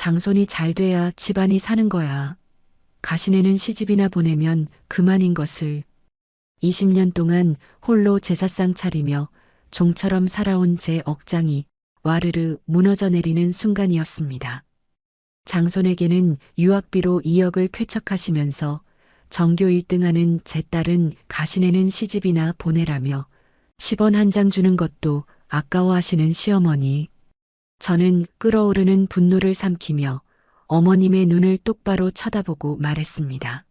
장손이 잘 돼야 집안이 사는 거야. 가시네는 시집이나 보내면 그만인 것을. 20년 동안 홀로 제사상 차리며 종처럼 살아온 제 억장이 와르르 무너져 내리는 순간이었습니다. 장손에게는 유학비로 2억을 쾌척하시면서 전교 1등하는 제 딸은 가시네는 시집이나 보내라며 10원 한 장 주는 것도 아까워하시는 시어머니. 저는 끓어오르는 분노를 삼키며 어머님의 눈을 똑바로 쳐다보고 말했습니다.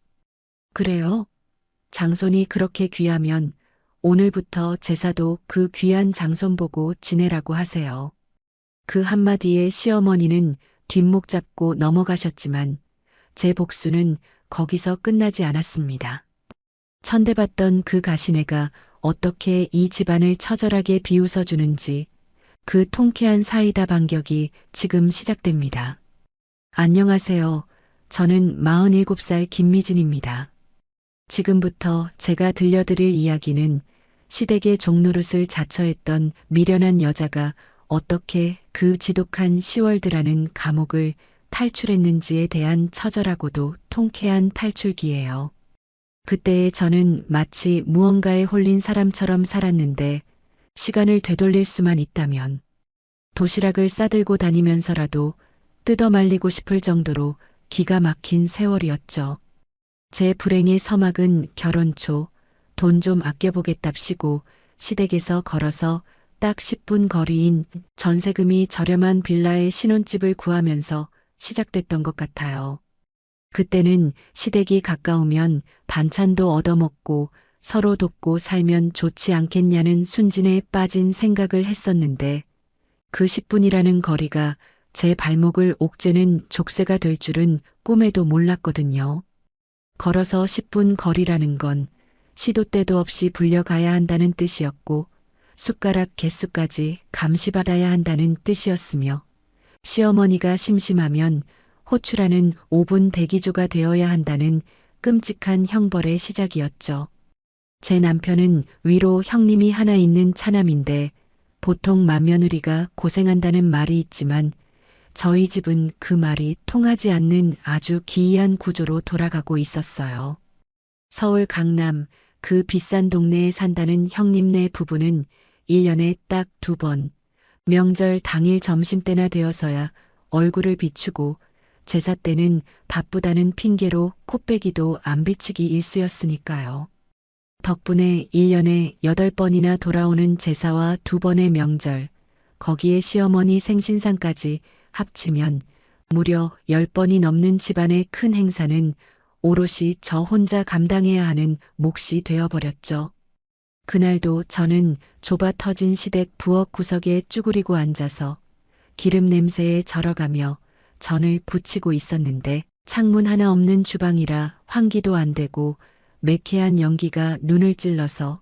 그래요? 장손이 그렇게 귀하면 오늘부터 제사도 그 귀한 장손 보고 지내라고 하세요. 그 한마디에 시어머니는 뒷목 잡고 넘어가셨지만 제 복수는 거기서 끝나지 않았습니다. 천대받던 그 가시네가 어떻게 이 집안을 처절하게 비웃어주는지 그 통쾌한 사이다 반격이 지금 시작됩니다. 안녕하세요. 저는 47살 김미진입니다. 지금부터 제가 들려드릴 이야기는 시댁의 종노릇을 자처했던 미련한 여자가 어떻게 그 지독한 시월드라는 감옥을 탈출했는지에 대한 처절하고도 통쾌한 탈출기예요. 그때의 저는 마치 무언가에 홀린 사람처럼 살았는데 시간을 되돌릴 수만 있다면 도시락을 싸들고 다니면서라도 뜯어 말리고 싶을 정도로 기가 막힌 세월이었죠. 제 불행의 서막은 결혼 초 돈 좀 아껴보겠답시고 시댁에서 걸어서 딱 10분 거리인 전세금이 저렴한 빌라의 신혼집을 구하면서 시작됐던 것 같아요. 그때는 시댁이 가까우면 반찬도 얻어먹고 서로 돕고 살면 좋지 않겠냐는 순진에 빠진 생각을 했었는데 그 10분이라는 거리가 제 발목을 옥죄는 족쇄가 될 줄은 꿈에도 몰랐거든요. 걸어서 10분 거리라는 건 시도 때도 없이 불려가야 한다는 뜻이었고 숟가락 개수까지 감시받아야 한다는 뜻이었으며 시어머니가 심심하면 호출하는 5분 대기조가 되어야 한다는 끔찍한 형벌의 시작이었죠. 제 남편은 위로 형님이 하나 있는 차남인데 보통 맏며느리가 고생한다는 말이 있지만 저희 집은 그 말이 통하지 않는 아주 기이한 구조로 돌아가고 있었어요. 서울 강남 그 비싼 동네에 산다는 형님네 부부는 1년에 딱 2번 명절 당일 점심때나 되어서야 얼굴을 비추고 제사 때는 바쁘다는 핑계로 코빼기도 안 비치기 일쑤였으니까요. 덕분에 1년에 8번이나 돌아오는 제사와 2번의 명절, 거기에 시어머니 생신상까지 합치면 무려 10번이 넘는 집안의 큰 행사는 오롯이 저 혼자 감당해야 하는 몫이 되어버렸죠. 그날도 저는 좁아 터진 시댁 부엌 구석에 쭈그리고 앉아서 기름 냄새에 절어가며 전을 부치고 있었는데 창문 하나 없는 주방이라 환기도 안 되고 매캐한 연기가 눈을 찔러서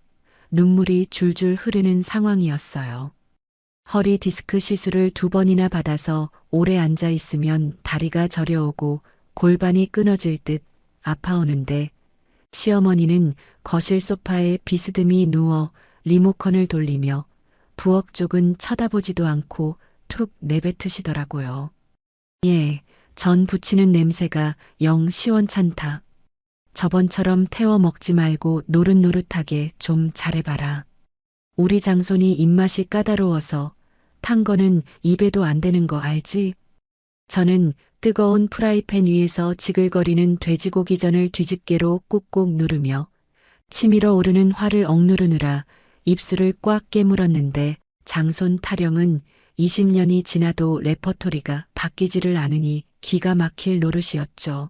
눈물이 줄줄 흐르는 상황이었어요. 허리 디스크 시술을 2번이나 받아서 오래 앉아 있으면 다리가 저려오고 골반이 끊어질 듯 아파오는데 시어머니는 거실 소파에 비스듬히 누워 리모컨을 돌리며 부엌 쪽은 쳐다보지도 않고 툭 내뱉으시더라고요. 예, 전 부치는 냄새가 영 시원찮다. 저번처럼 태워 먹지 말고 노릇노릇하게 좀 잘해봐라. 우리 장손이 입맛이 까다로워서 탄 거는 입에도 안 되는 거 알지? 저는 뜨거운 프라이팬 위에서 지글거리는 돼지고기전을 뒤집개로 꾹꾹 누르며 치밀어 오르는 화를 억누르느라 입술을 꽉 깨물었는데 장손 타령은 20년이 지나도 레퍼토리가 바뀌지를 않으니 기가 막힐 노릇이었죠.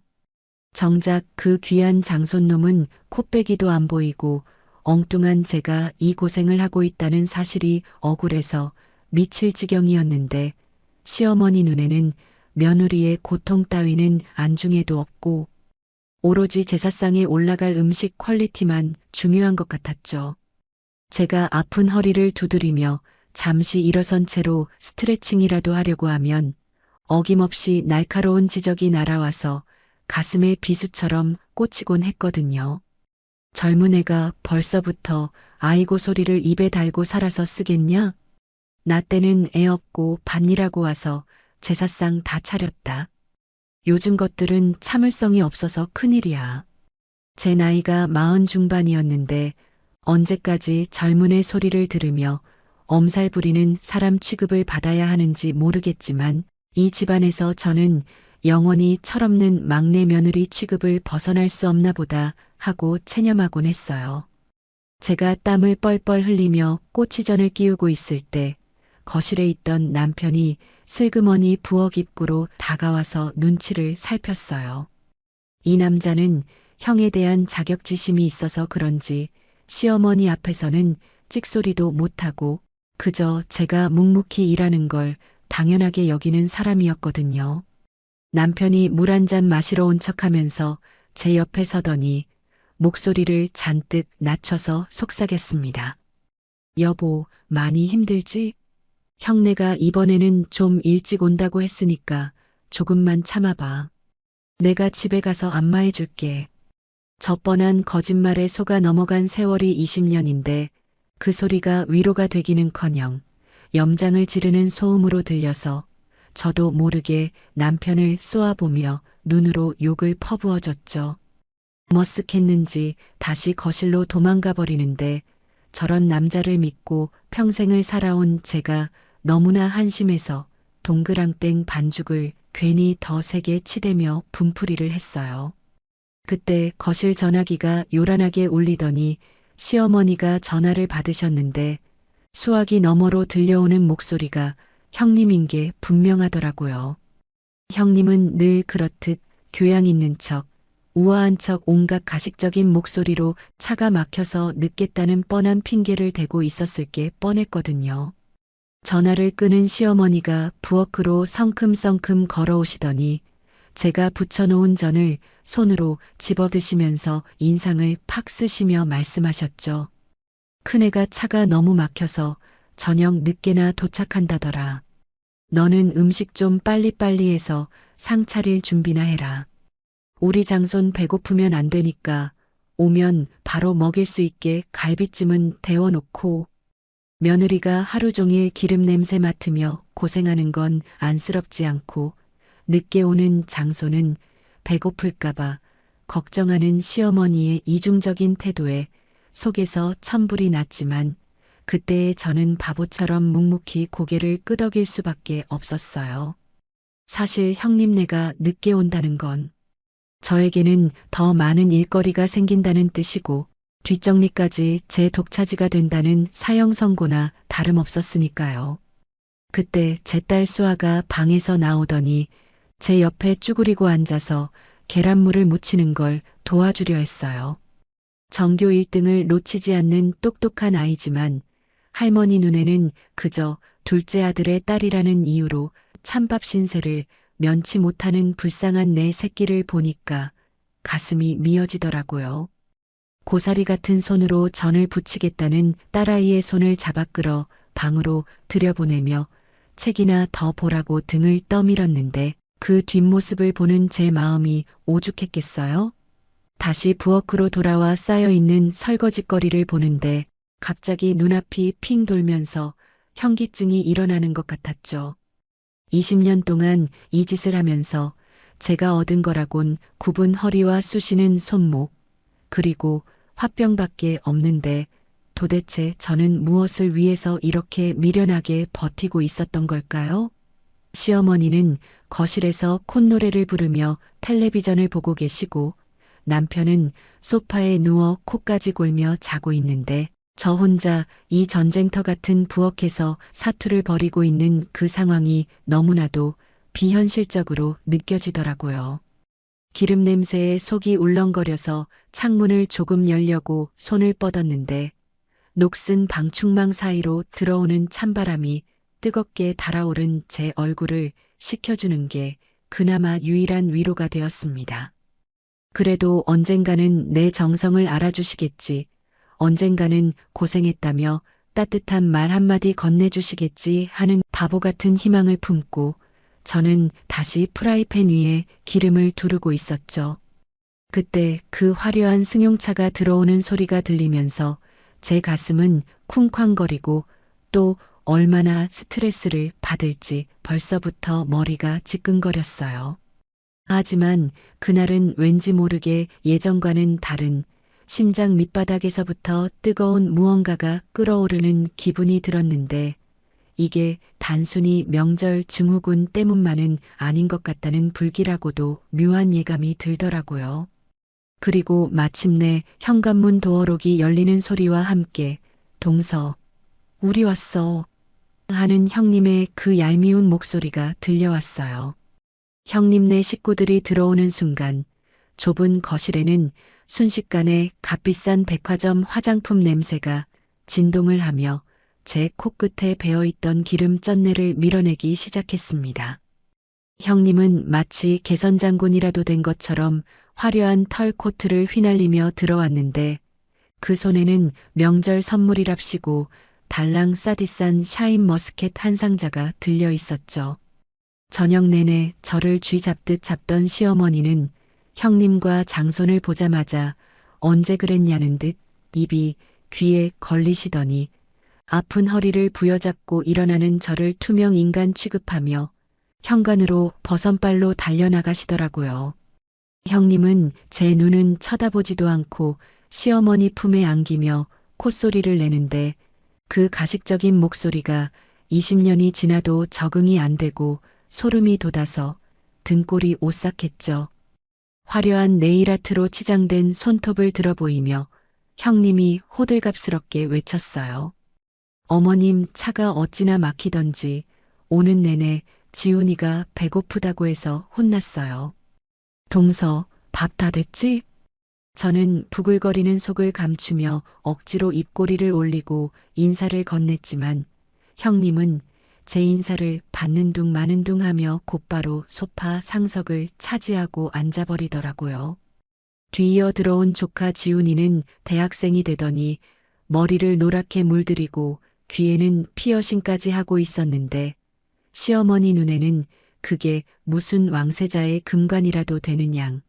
정작 그 귀한 장손놈은 코빼기도 안 보이고 엉뚱한 제가 이 고생을 하고 있다는 사실이 억울해서 미칠 지경이었는데 시어머니 눈에는 며느리의 고통 따위는 안중에도 없고 오로지 제사상에 올라갈 음식 퀄리티만 중요한 것 같았죠. 제가 아픈 허리를 두드리며 잠시 일어선 채로 스트레칭이라도 하려고 하면 어김없이 날카로운 지적이 날아와서 가슴에 비수처럼 꽂히곤 했거든요. 젊은 애가 벌써부터 아이고 소리를 입에 달고 살아서 쓰겠냐? 나 때는 애 없고 밭일하고 와서 제사상 다 차렸다. 요즘 것들은 참을성이 없어서 큰일이야. 제 나이가 40 중반이었는데 언제까지 젊은의 소리를 들으며 엄살 부리는 사람 취급을 받아야 하는지 모르겠지만 이 집안에서 저는 영원히 철없는 막내 며느리 취급을 벗어날 수 없나 보다 하고 체념하곤 했어요. 제가 땀을 뻘뻘 흘리며 꼬치전을 끼우고 있을 때 거실에 있던 남편이 슬그머니 부엌 입구로 다가와서 눈치를 살폈어요. 이 남자는 형에 대한 자격지심이 있어서 그런지 시어머니 앞에서는 찍소리도 못하고 그저 제가 묵묵히 일하는 걸 당연하게 여기는 사람이었거든요. 남편이 물 한 잔 마시러 온 척하면서 제 옆에 서더니 목소리를 잔뜩 낮춰서 속삭였습니다. 여보, 많이 힘들지? 형네가 이번에는 좀 일찍 온다고 했으니까 조금만 참아봐. 내가 집에 가서 안마해 줄게. 저 뻔한 거짓말에 속아 넘어간 세월이 20년인데 그 소리가 위로가 되기는커녕 염장을 지르는 소음으로 들려서 저도 모르게 남편을 쏘아보며 눈으로 욕을 퍼부어줬죠. 머쓱했는지 다시 거실로 도망가 버리는데 저런 남자를 믿고 평생을 살아온 제가 너무나 한심해서 동그랑땡 반죽을 괜히 더 세게 치대며 분풀이를 했어요. 그때 거실 전화기가 요란하게 울리더니 시어머니가 전화를 받으셨는데 수화기 너머로 들려오는 목소리가 형님인 게 분명하더라고요. 형님은 늘 그렇듯 교양 있는 척, 우아한 척 온갖 가식적인 목소리로 차가 막혀서 늦겠다는 뻔한 핑계를 대고 있었을 게 뻔했거든요. 전화를 끄는 시어머니가 부엌으로 성큼성큼 걸어오시더니 제가 부쳐놓은 전을 손으로 집어드시면서 인상을 팍 쓰시며 말씀하셨죠. 큰애가 차가 너무 막혀서 저녁 늦게나 도착한다더라. 너는 음식 좀 빨리빨리 해서 상 차릴 준비나 해라. 우리 장손 배고프면 안 되니까 오면 바로 먹일 수 있게 갈비찜은 데워놓고. 며느리가 하루 종일 기름 냄새 맡으며 고생하는 건 안쓰럽지 않고 늦게 오는 장손은 배고플까봐 걱정하는 시어머니의 이중적인 태도에 속에서 천불이 났지만 그때의 저는 바보처럼 묵묵히 고개를 끄덕일 수밖에 없었어요. 사실 형님네가 늦게 온다는 건 저에게는 더 많은 일거리가 생긴다는 뜻이고 뒷정리까지 제 독차지가 된다는 사형 선고나 다름없었으니까요. 그때 제 딸 수아가 방에서 나오더니 제 옆에 쭈그리고 앉아서 계란물을 무치는 걸 도와주려 했어요. 전교 1등을 놓치지 않는 똑똑한 아이지만 할머니 눈에는 그저 둘째 아들의 딸이라는 이유로 찬밥 신세를 면치 못하는 불쌍한 내 새끼를 보니까 가슴이 미어지더라고요. 고사리 같은 손으로 전을 부치겠다는 딸아이의 손을 잡아 끌어 방으로 들여보내며 책이나 더 보라고 등을 떠밀었는데 그 뒷모습을 보는 제 마음이 오죽했겠어요? 다시 부엌으로 돌아와 쌓여있는 설거지거리를 보는데 갑자기 눈앞이 핑 돌면서 현기증이 일어나는 것 같았죠. 20년 동안 이 짓을 하면서 제가 얻은 거라곤 굽은 허리와 쑤시는 손목, 그리고 화병밖에 없는데 도대체 저는 무엇을 위해서 이렇게 미련하게 버티고 있었던 걸까요? 시어머니는 거실에서 콧노래를 부르며 텔레비전을 보고 계시고 남편은 소파에 누워 코까지 골며 자고 있는데 저 혼자 이 전쟁터 같은 부엌에서 사투를 벌이고 있는 그 상황이 너무나도 비현실적으로 느껴지더라고요. 기름 냄새에 속이 울렁거려서 창문을 조금 열려고 손을 뻗었는데 녹슨 방충망 사이로 들어오는 찬바람이 뜨겁게 달아오른 제 얼굴을 식혀주는 게 그나마 유일한 위로가 되었습니다. 그래도 언젠가는 내 정성을 알아주시겠지, 언젠가는 고생했다며 따뜻한 말 한마디 건네주시겠지 하는 바보 같은 희망을 품고 저는 다시 프라이팬 위에 기름을 두르고 있었죠. 그때 그 화려한 승용차가 들어오는 소리가 들리면서 제 가슴은 쿵쾅거리고 또 얼마나 스트레스를 받을지 벌써부터 머리가 지끈거렸어요. 하지만 그날은 왠지 모르게 예전과는 다른 심장 밑바닥에서부터 뜨거운 무언가가 끓어오르는 기분이 들었는데 이게 단순히 명절 증후군 때문만은 아닌 것 같다는 불길하고도 묘한 예감이 들더라고요. 그리고 마침내 현관문 도어록이 열리는 소리와 함께 동서, 우리 왔어 하는 형님의 그 얄미운 목소리가 들려왔어요. 형님네 식구들이 들어오는 순간 좁은 거실에는 순식간에 값비싼 백화점 화장품 냄새가 진동을 하며 제 코끝에 배어있던 기름 쩐내를 밀어내기 시작했습니다. 형님은 마치 개선장군이라도 된 것처럼 화려한 털 코트를 휘날리며 들어왔는데 그 손에는 명절 선물이랍시고 달랑 싸디싼 샤인 머스켓 한 상자가 들려 있었죠. 저녁 내내 저를 쥐잡듯 잡던 시어머니는 형님과 장손을 보자마자 언제 그랬냐는 듯 입이 귀에 걸리시더니 아픈 허리를 부여잡고 일어나는 저를 투명 인간 취급하며 현관으로 버선발로 달려나가시더라고요. 형님은 제 눈은 쳐다보지도 않고 시어머니 품에 안기며 콧소리를 내는데 그 가식적인 목소리가 20년이 지나도 적응이 안 되고 소름이 돋아서 등골이 오싹했죠. 화려한 네일아트로 치장된 손톱을 들어 보이며 형님이 호들갑스럽게 외쳤어요. 어머님 차가 어찌나 막히던지 오는 내내 지훈이가 배고프다고 해서 혼났어요. 동서, 밥 다 됐지? 저는 부글거리는 속을 감추며 억지로 입꼬리를 올리고 인사를 건넸지만 형님은 제 인사를 받는 둥 마는 둥 하며 곧바로 소파 상석을 차지하고 앉아버리더라고요. 뒤이어 들어온 조카 지훈이는 대학생이 되더니 머리를 노랗게 물들이고 귀에는 피어싱까지 하고 있었는데 시어머니 눈에는 그게 무슨 왕세자의 금관이라도 되는 양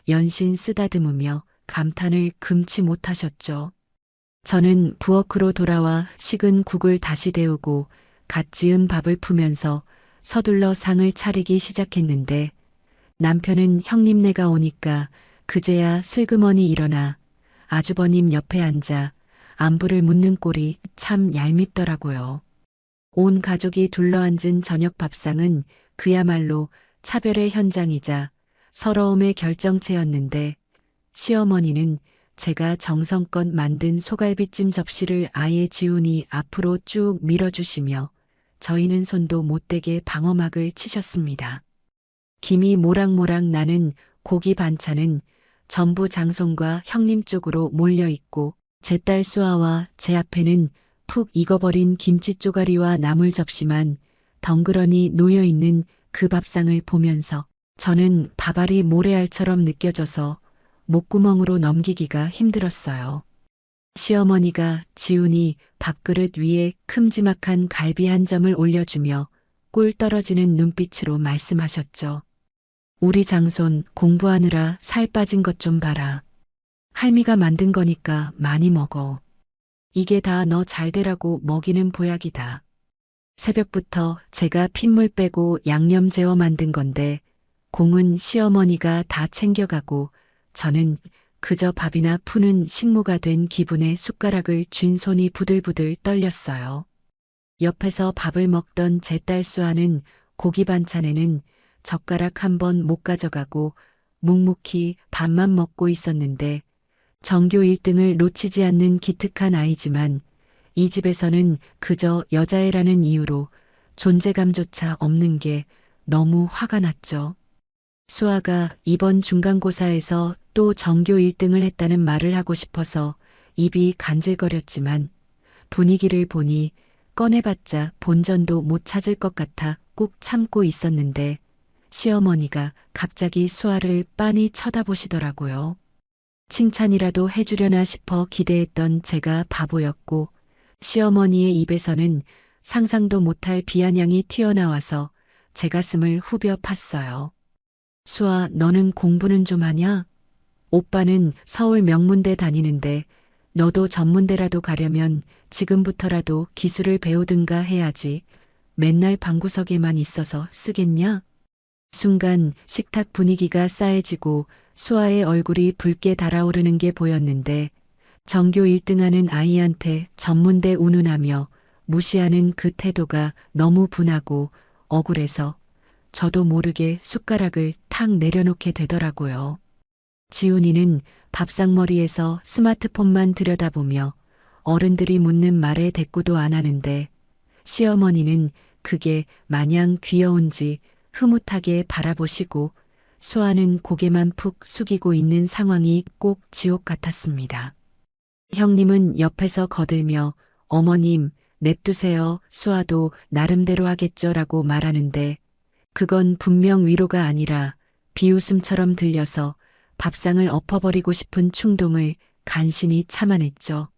연신 쓰다듬으며 감탄을 금치 못하셨죠. 저는 부엌으로 돌아와 식은 국을 다시 데우고 갓 지은 밥을 푸면서 서둘러 상을 차리기 시작했는데 남편은 형님네가 오니까 그제야 슬그머니 일어나 아주버님 옆에 앉아 안부를 묻는 꼴이 참 얄밉더라고요. 온 가족이 둘러앉은 저녁 밥상은 그야말로 차별의 현장이자 서러움의 결정체였는데 시어머니는 제가 정성껏 만든 소갈비찜 접시를 아예 지훈이 앞으로 쭉 밀어주시며 저희는 손도 못대게 방어막을 치셨습니다. 김이 모락모락 나는 고기 반찬은 전부 장손과 형님 쪽으로 몰려있고 제 딸 수아와 제 앞에는 푹 익어버린 김치 쪼가리와 나물 접시만 덩그러니 놓여있는 그 밥상을 보면서 저는 밥알이 모래알처럼 느껴져서 목구멍으로 넘기기가 힘들었어요. 시어머니가 지훈이 밥그릇 위에 큼지막한 갈비 한 점을 올려주며 꿀 떨어지는 눈빛으로 말씀하셨죠. 우리 장손 공부하느라 살 빠진 것 좀 봐라. 할미가 만든 거니까 많이 먹어. 이게 다 너 잘되라고 먹이는 보약이다. 새벽부터 제가 핏물 빼고 양념 재워 만든 건데 공은 시어머니가 다 챙겨가고 저는 그저 밥이나 푸는 식모가 된 기분에 숟가락을 쥔 손이 부들부들 떨렸어요. 옆에서 밥을 먹던 제 딸 수아는 고기 반찬에는 젓가락 한 번 못 가져가고 묵묵히 밥만 먹고 있었는데 전교 1등을 놓치지 않는 기특한 아이지만 이 집에서는 그저 여자애라는 이유로 존재감조차 없는 게 너무 화가 났죠. 수아가 이번 중간고사에서 또 전교 1등을 했다는 말을 하고 싶어서 입이 간질거렸지만 분위기를 보니 꺼내봤자 본전도 못 찾을 것 같아 꾹 참고 있었는데 시어머니가 갑자기 수아를 빤히 쳐다보시더라고요. 칭찬이라도 해주려나 싶어 기대했던 제가 바보였고 시어머니의 입에서는 상상도 못할 비아냥이 튀어나와서 제 가슴을 후벼 팠어요. 수아, 너는 공부는 좀 하냐? 오빠는 서울 명문대 다니는데 너도 전문대라도 가려면 지금부터라도 기술을 배우든가 해야지. 맨날 방구석에만 있어서 쓰겠냐? 순간 식탁 분위기가 싸해지고 수아의 얼굴이 붉게 달아오르는 게 보였는데 전교 1등하는 아이한테 전문대 운운하며 무시하는 그 태도가 너무 분하고 억울해서 저도 모르게 숟가락을 탁 내려놓게 되더라고요. 지훈이는 밥상머리에서 스마트폰만 들여다보며 어른들이 묻는 말에 대꾸도 안 하는데 시어머니는 그게 마냥 귀여운지 흐뭇하게 바라보시고 수아는 고개만 푹 숙이고 있는 상황이 꼭 지옥 같았습니다. 형님은 옆에서 거들며 어머님 냅두세요. 수아도 나름대로 하겠죠라고 말하는데 그건 분명 위로가 아니라 비웃음처럼 들려서 밥상을 엎어버리고 싶은 충동을 간신히 참아냈죠.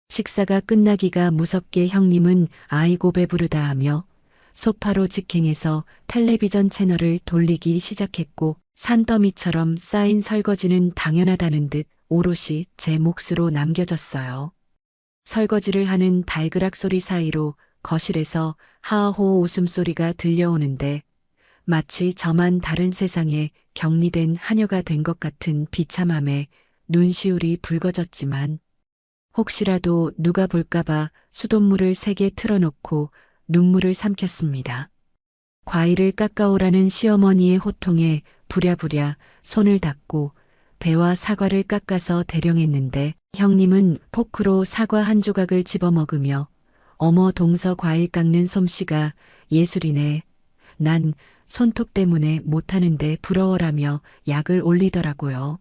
식사가 끝나기가 무섭게 형님은 아이고 배부르다 하며 소파로 직행해서 텔레비전 채널을 돌리기 시작했고 산더미처럼 쌓인 설거지는 당연하다는 듯 오롯이 제 몫으로 남겨졌어요. 설거지를 하는 발그락 소리 사이로 거실에서 하하호 웃음소리가 들려오는데 마치 저만 다른 세상에 격리된 하녀가 된 것 같은 비참함에 눈시울이 붉어졌지만 혹시라도 누가 볼까봐 수돗물을 세게 틀어놓고 눈물을 삼켰습니다. 과일을 깎아오라는 시어머니의 호통에 부랴부랴 손을 닦고 배와 사과를 깎아서 대령했는데 형님은 포크로 사과 한 조각을 집어먹으며 어머 동서 과일 깎는 솜씨가 예술이네. 난 손톱 때문에 못하는데 부러워라며 약을 올리더라고요.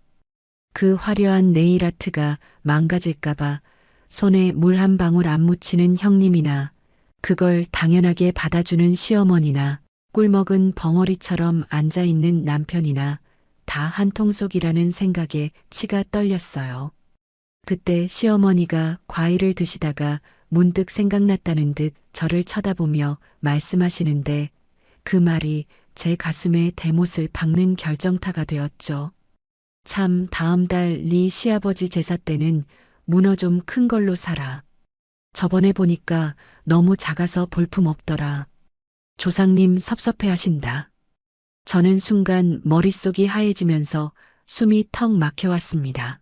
그 화려한 네일아트가 망가질까봐 손에 물 한 방울 안 묻히는 형님이나 그걸 당연하게 받아주는 시어머니나 꿀먹은 벙어리처럼 앉아있는 남편이나 다 한통속이라는 생각에 치가 떨렸어요. 그때 시어머니가 과일을 드시다가 문득 생각났다는 듯 저를 쳐다보며 말씀하시는데 그 말이 제 가슴에 대못을 박는 결정타가 되었죠. 참 다음 달 네 시아버지 제사 때는 문어 좀 큰 걸로 사라. 저번에 보니까 너무 작아서 볼품 없더라. 조상님 섭섭해하신다. 저는 순간 머릿속이 하얘지면서 숨이 턱 막혀왔습니다.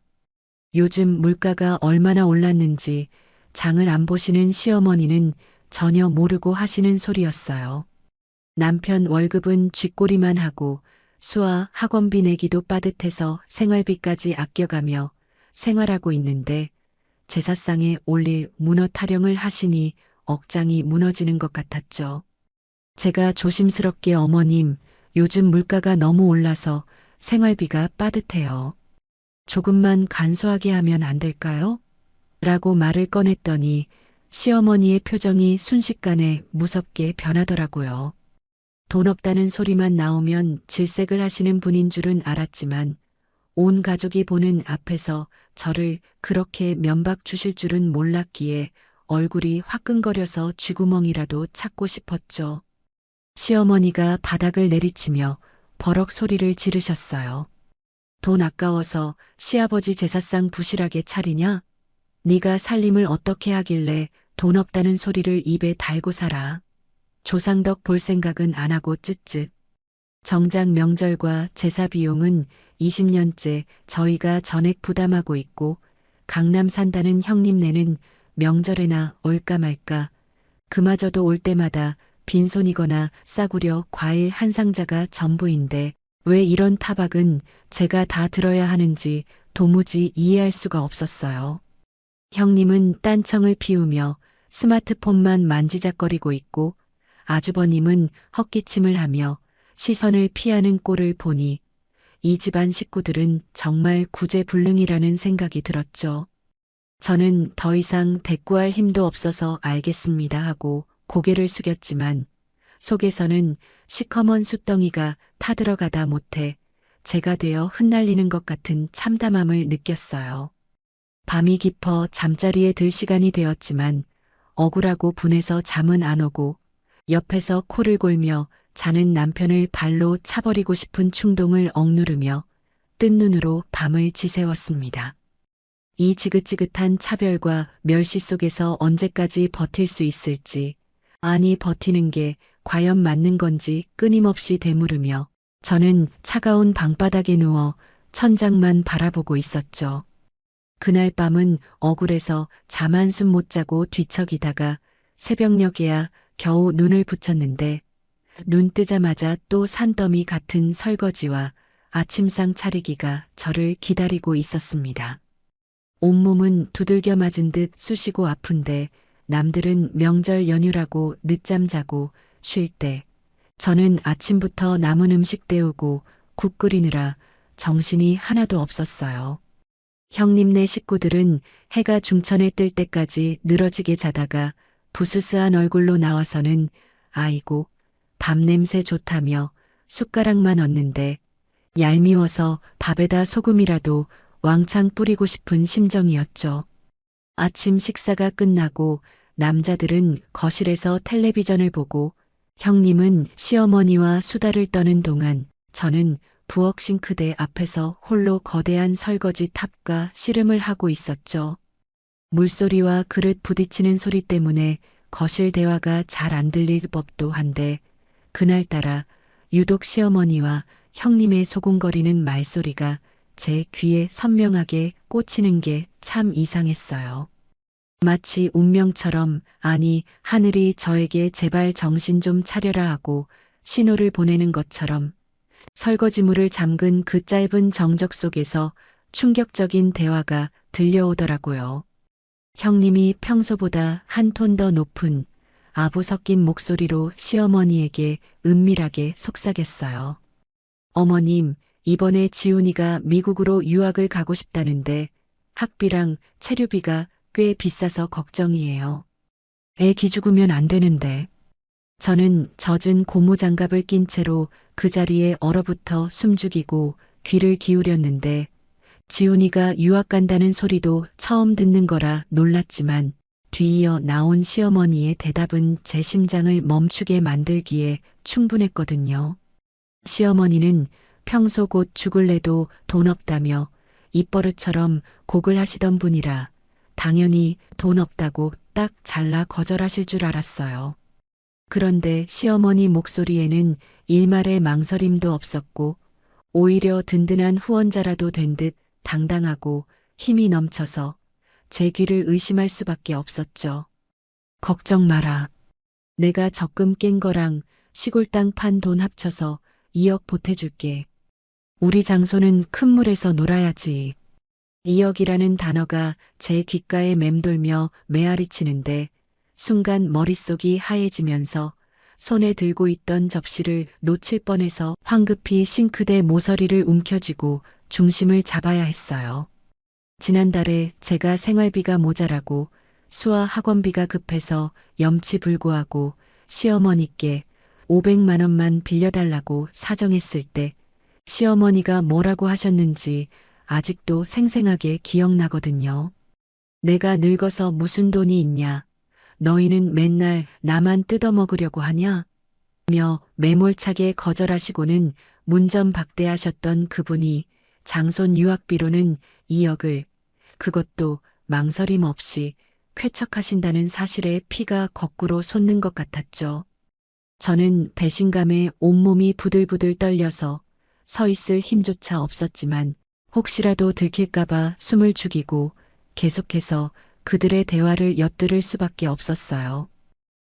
요즘 물가가 얼마나 올랐는지 장을 안 보시는 시어머니는 전혀 모르고 하시는 소리였어요. 남편 월급은 쥐꼬리만 하고 수아 학원비 내기도 빠듯해서 생활비까지 아껴가며 생활하고 있는데 제사상에 올릴 문어 타령을 하시니 억장이 무너지는 것 같았죠. 제가 조심스럽게 어머님, 요즘 물가가 너무 올라서 생활비가 빠듯해요. 조금만 간소하게 하면 안 될까요? 라고 말을 꺼냈더니 시어머니의 표정이 순식간에 무섭게 변하더라고요. 돈 없다는 소리만 나오면 질색을 하시는 분인 줄은 알았지만 온 가족이 보는 앞에서 저를 그렇게 면박 주실 줄은 몰랐기에 얼굴이 화끈거려서 쥐구멍이라도 찾고 싶었죠. 시어머니가 바닥을 내리치며 버럭 소리를 지르셨어요. 돈 아까워서 시아버지 제사상 부실하게 차리냐? 네가 살림을 어떻게 하길래 돈 없다는 소리를 입에 달고 살아. 조상덕 볼 생각은 안 하고 쯧쯧. 정작 명절과 제사 비용은 20년째 저희가 전액 부담하고 있고 강남 산다는 형님네는 명절에나 올까 말까 그마저도 올 때마다 빈손이거나 싸구려 과일 한 상자가 전부인데 왜 이런 타박은 제가 다 들어야 하는지 도무지 이해할 수가 없었어요. 형님은 딴청을 피우며 스마트폰만 만지작거리고 있고 아주버님은 헛기침을 하며 시선을 피하는 꼴을 보니 이 집안 식구들은 정말 구제불능이라는 생각이 들었죠. 저는 더 이상 대꾸할 힘도 없어서 알겠습니다 하고 고개를 숙였지만 속에서는 시커먼 숫덩이가 타들어가다 못해 제가 되어 흩날리는 것 같은 참담함을 느꼈어요. 밤이 깊어 잠자리에 들 시간이 되었지만 억울하고 분해서 잠은 안 오고 옆에서 코를 골며 자는 남편을 발로 차버리고 싶은 충동을 억누르며 뜬 눈으로 밤을 지새웠습니다. 이 지긋지긋한 차별과 멸시 속에서 언제까지 버틸 수 있을지, 아니 버티는 게 과연 맞는 건지 끊임없이 되물으며 저는 차가운 방바닥에 누워 천장만 바라보고 있었죠. 그날 밤은 억울해서 잠 한숨 못 자고 뒤척이다가 새벽녘에야 겨우 눈을 붙였는데 눈 뜨자마자 또 산더미 같은 설거지와 아침상 차리기가 저를 기다리고 있었습니다. 온몸은 두들겨 맞은 듯 쑤시고 아픈데 남들은 명절 연휴라고 늦잠 자고 쉴 때 저는 아침부터 남은 음식 데우고 국 끓이느라 정신이 하나도 없었어요. 형님네 식구들은 해가 중천에 뜰 때까지 늘어지게 자다가 부스스한 얼굴로 나와서는 아이고 밥냄새 좋다며 숟가락만 얹는데 얄미워서 밥에다 소금이라도 왕창 뿌리고 싶은 심정이었죠. 아침 식사가 끝나고 남자들은 거실에서 텔레비전을 보고 형님은 시어머니와 수다를 떠는 동안 저는 부엌 싱크대 앞에서 홀로 거대한 설거지 탑과 씨름을 하고 있었죠. 물소리와 그릇 부딪히는 소리 때문에 거실 대화가 잘 안 들릴 법도 한데 그날따라 유독 시어머니와 형님의 소곤거리는 말소리가 제 귀에 선명하게 꽂히는 게 참 이상했어요. 마치 운명처럼, 아니 하늘이 저에게 제발 정신 좀 차려라 하고 신호를 보내는 것처럼 설거지물을 잠근 그 짧은 정적 속에서 충격적인 대화가 들려오더라고요. 형님이 평소보다 한 톤 더 높은 아부 섞인 목소리로 시어머니에게 은밀하게 속삭였어요. 어머님, 이번에 지훈이가 미국으로 유학을 가고 싶다는데 학비랑 체류비가 꽤 비싸서 걱정이에요. 애 기죽으면 안 되는데. 저는 젖은 고무장갑을 낀 채로 그 자리에 얼어붙어 숨죽이고 귀를 기울였는데 지훈이가 유학 간다는 소리도 처음 듣는 거라 놀랐지만 뒤이어 나온 시어머니의 대답은 제 심장을 멈추게 만들기에 충분했거든요. 시어머니는 평소 곧 죽을래도 돈 없다며 입버릇처럼 곡을 하시던 분이라 당연히 돈 없다고 딱 잘라 거절하실 줄 알았어요. 그런데 시어머니 목소리에는 일말의 망설임도 없었고 오히려 든든한 후원자라도 된 듯 당당하고 힘이 넘쳐서 제 귀를 의심할 수밖에 없었죠. 걱정 마라. 내가 적금 깬 거랑 시골 땅 판 돈 합쳐서 2억 보태줄게. 우리 장소는 큰 물에서 놀아야지. 2억이라는 단어가 제 귓가에 맴돌며 메아리치는데 순간 머릿속이 하얘지면서 손에 들고 있던 접시를 놓칠 뻔해서 황급히 싱크대 모서리를 움켜쥐고 중심을 잡아야 했어요. 지난달에 제가 생활비가 모자라고 수아 학원비가 급해서 염치불구하고 시어머니께 500만 원만 빌려달라고 사정했을 때 시어머니가 뭐라고 하셨는지 아직도 생생하게 기억나거든요. 내가 늙어서 무슨 돈이 있냐. 너희는 맨날 나만 뜯어먹으려고 하냐? 며 매몰차게 거절하시고는 문전박대하셨던 그분이 장손 유학비로는 2억을, 그것도 망설임 없이 쾌척하신다는 사실에 피가 거꾸로 솟는 것 같았죠. 저는 배신감에 온몸이 부들부들 떨려서 서 있을 힘조차 없었지만 혹시라도 들킬까봐 숨을 죽이고 계속해서 그들의 대화를 엿들을 수밖에 없었어요.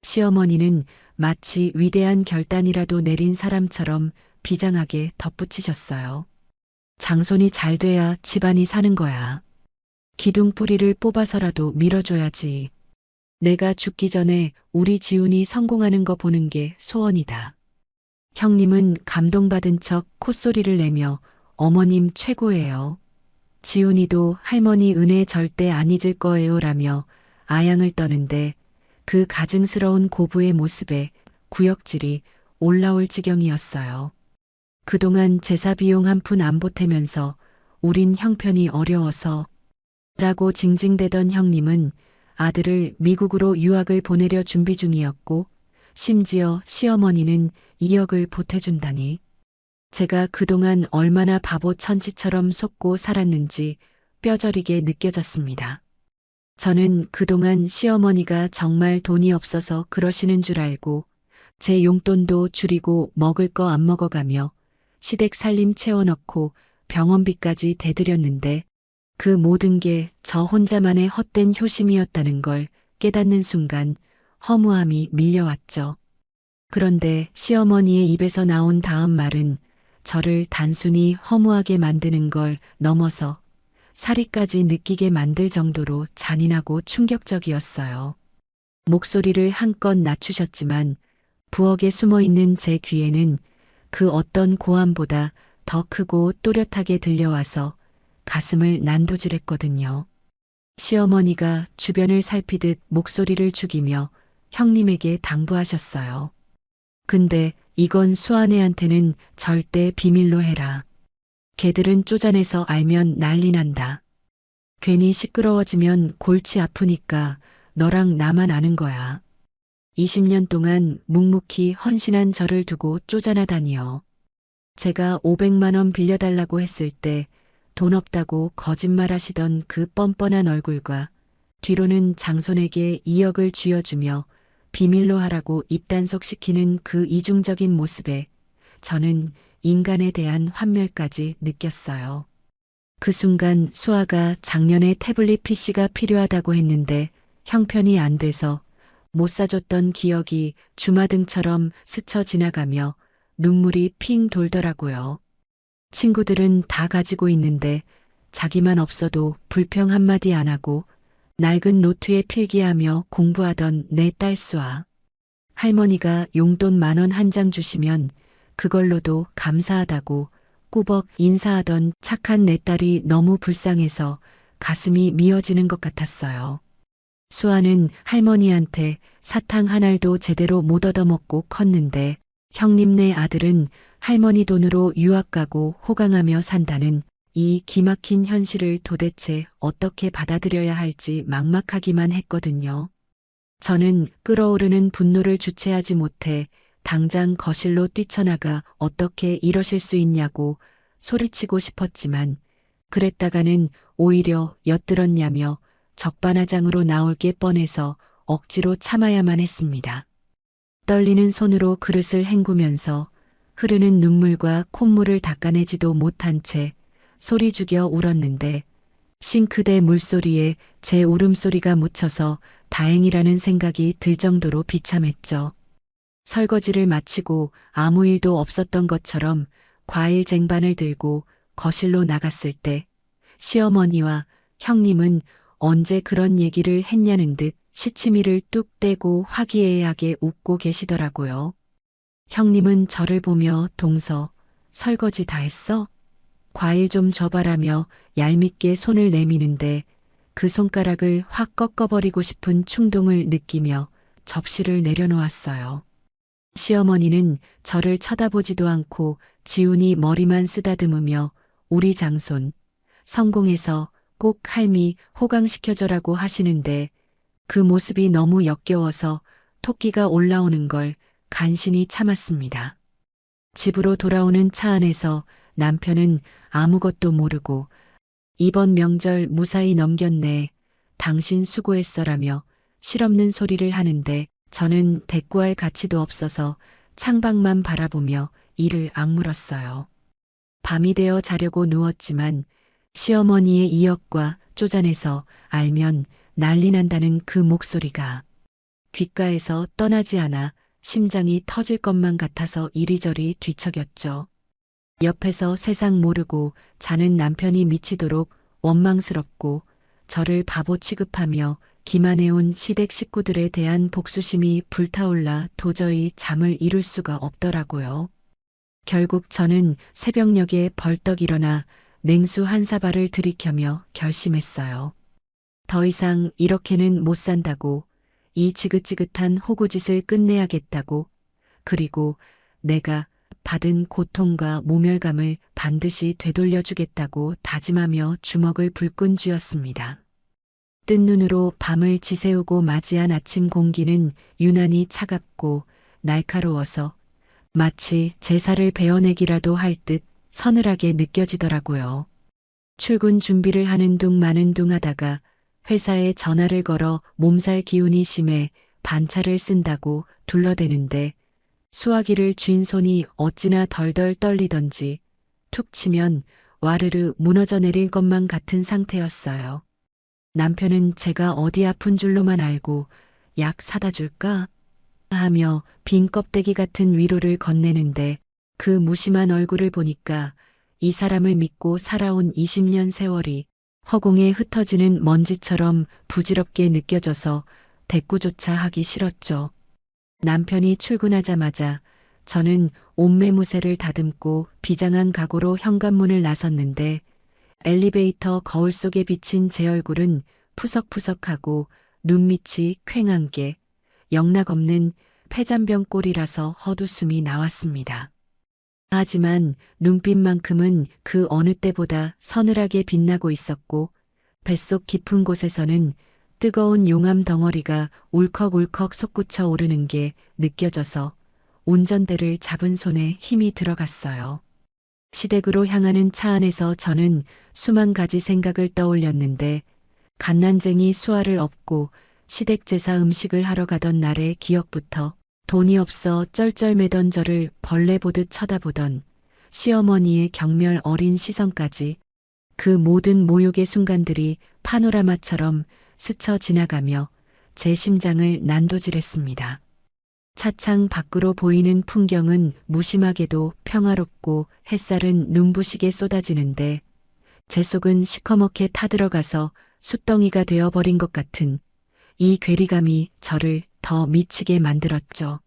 시어머니는 마치 위대한 결단이라도 내린 사람처럼 비장하게 덧붙이셨어요. 장손이 잘 돼야 집안이 사는 거야. 기둥 뿌리를 뽑아서라도 밀어줘야지. 내가 죽기 전에 우리 지훈이 성공하는 거 보는 게 소원이다. 형님은 감동받은 척 콧소리를 내며 어머님 최고예요. 지훈이도 할머니 은혜 절대 안 잊을 거예요라며 아양을 떠는데 그 가증스러운 고부의 모습에 구역질이 올라올 지경이었어요. 그동안 제사 비용 한 푼 안 보태면서 우린 형편이 어려워서 라고 징징대던 형님은 아들을 미국으로 유학을 보내려 준비 중이었고 심지어 시어머니는 2억을 보태준다니. 제가 그동안 얼마나 바보 천지처럼 속고 살았는지 뼈저리게 느껴졌습니다. 저는 그동안 시어머니가 정말 돈이 없어서 그러시는 줄 알고 제 용돈도 줄이고 먹을 거 안 먹어가며 시댁 살림 채워넣고 병원비까지 대드렸는데 그 모든 게 저 혼자만의 헛된 효심이었다는 걸 깨닫는 순간 허무함이 밀려왔죠. 그런데 시어머니의 입에서 나온 다음 말은 저를 단순히 허무하게 만드는 걸 넘어서 사리까지 느끼게 만들 정도로 잔인하고 충격적이었어요. 목소리를 한껏 낮추셨지만 부엌에 숨어 있는 제 귀에는 그 어떤 고함보다 더 크고 또렷하게 들려와서 가슴을 난도질했거든요. 시어머니가 주변을 살피듯 목소리를 죽이며 형님에게 당부하셨어요. 근데 이건 수아네한테는 절대 비밀로 해라. 걔들은 쪼잔해서 알면 난리 난다. 괜히 시끄러워지면 골치 아프니까 너랑 나만 아는 거야. 20년 동안 묵묵히 헌신한 저를 두고 쪼잔하다니요. 제가 500만 원 빌려달라고 했을 때 돈 없다고 거짓말하시던 그 뻔뻔한 얼굴과 뒤로는 장손에게 2억을 쥐어주며 비밀로 하라고 입단속시키는 그 이중적인 모습에 저는 인간에 대한 환멸까지 느꼈어요. 그 순간 수아가 작년에 태블릿 PC가 필요하다고 했는데 형편이 안 돼서 못 사줬던 기억이 주마등처럼 스쳐 지나가며 눈물이 핑 돌더라고요. 친구들은 다 가지고 있는데 자기만 없어도 불평 한마디 안 하고 낡은 노트에 필기하며 공부하던 내 딸 수아. 할머니가 용돈 10,000원 한 장 주시면 그걸로도 감사하다고 꾸벅 인사하던 착한 내 딸이 너무 불쌍해서 가슴이 미어지는 것 같았어요. 수아는 할머니한테 사탕 한 알도 제대로 못 얻어먹고 컸는데 형님네 아들은 할머니 돈으로 유학 가고 호강하며 산다는 이 기막힌 현실을 도대체 어떻게 받아들여야 할지 막막하기만 했거든요. 저는 끓어오르는 분노를 주체하지 못해 당장 거실로 뛰쳐나가 어떻게 이러실 수 있냐고 소리치고 싶었지만 그랬다가는 오히려 엿들었냐며 적반하장으로 나올 게 뻔해서 억지로 참아야만 했습니다. 떨리는 손으로 그릇을 헹구면서 흐르는 눈물과 콧물을 닦아내지도 못한 채 소리 죽여 울었는데 싱크대 물소리에 제 울음소리가 묻혀서 다행이라는 생각이 들 정도로 비참했죠. 설거지를 마치고 아무 일도 없었던 것처럼 과일 쟁반을 들고 거실로 나갔을 때 시어머니와 형님은 언제 그런 얘기를 했냐는 듯 시치미를 뚝 떼고 화기애애하게 웃고 계시더라고요. 형님은 저를 보며 동서, 설거지 다 했어? 과일 좀 줘봐라며 얄밉게 손을 내미는데 그 손가락을 확 꺾어버리고 싶은 충동을 느끼며 접시를 내려놓았어요. 시어머니는 저를 쳐다보지도 않고 지훈이 머리만 쓰다듬으며 우리 장손, 성공해서 꼭 할미 호강시켜줘라고 하시는데 그 모습이 너무 역겨워서 토끼가 올라오는 걸 간신히 참았습니다. 집으로 돌아오는 차 안에서 남편은 아무것도 모르고 이번 명절 무사히 넘겼네. 당신 수고했어라며 실없는 소리를 하는데 저는 대꾸할 가치도 없어서 창밖만 바라보며 이를 악물었어요. 밤이 되어 자려고 누웠지만 시어머니의 이역과 쪼잔해서 알면 난리 난다는 그 목소리가 귓가에서 떠나지 않아 심장이 터질 것만 같아서 이리저리 뒤척였죠. 옆에서 세상 모르고 자는 남편이 미치도록 원망스럽고 저를 바보 취급하며 기만해온 시댁 식구들에 대한 복수심이 불타올라 도저히 잠을 이룰 수가 없더라고요. 결국 저는 새벽녘에 벌떡 일어나 냉수 한 사발을 들이켜며 결심했어요. 더 이상 이렇게는 못 산다고, 이 지긋지긋한 호구짓을 끝내야겠다고, 그리고 내가 받은 고통과 모멸감을 반드시 되돌려주겠다고 다짐하며 주먹을 불끈 쥐었습니다. 뜬 눈으로 밤을 지새우고 맞이한 아침 공기는 유난히 차갑고 날카로워서 마치 제사를 베어내기라도 할 듯 서늘하게 느껴지더라고요. 출근 준비를 하는 둥 마는 둥 하다가 회사에 전화를 걸어 몸살 기운이 심해 반차를 쓴다고 둘러대는데 수화기를 쥔 손이 어찌나 덜덜 떨리던지 툭 치면 와르르 무너져 내릴 것만 같은 상태였어요. 남편은 제가 어디 아픈 줄로만 알고 약 사다 줄까? 하며 빈 껍데기 같은 위로를 건네는데 그 무심한 얼굴을 보니까 이 사람을 믿고 살아온 20년 세월이 허공에 흩어지는 먼지처럼 부질없게 느껴져서 대꾸조차 하기 싫었죠. 남편이 출근하자마자 저는 옷매무새를 다듬고 비장한 각오로 현관문을 나섰는데 엘리베이터 거울 속에 비친 제 얼굴은 푸석푸석하고 눈밑이 퀭한 게 영락없는 폐잔병 꼴이라서 헛웃음이 나왔습니다. 하지만 눈빛만큼은 그 어느 때보다 서늘하게 빛나고 있었고 뱃속 깊은 곳에서는 뜨거운 용암 덩어리가 울컥울컥 솟구쳐 오르는 게 느껴져서 운전대를 잡은 손에 힘이 들어갔어요. 시댁으로 향하는 차 안에서 저는 수만 가지 생각을 떠올렸는데 갓난쟁이 수아를 업고 시댁 제사 음식을 하러 가던 날의 기억부터 돈이 없어 쩔쩔매던 저를 벌레 보듯 쳐다보던 시어머니의 경멸 어린 시선까지 그 모든 모욕의 순간들이 파노라마처럼 스쳐 지나가며 제 심장을 난도질했습니다. 차창 밖으로 보이는 풍경은 무심하게도 평화롭고 햇살은 눈부시게 쏟아지는데 제 속은 시커멓게 타들어가서 숯덩이가 되어버린 것 같은 이 괴리감이 저를 더 미치게 만들었죠.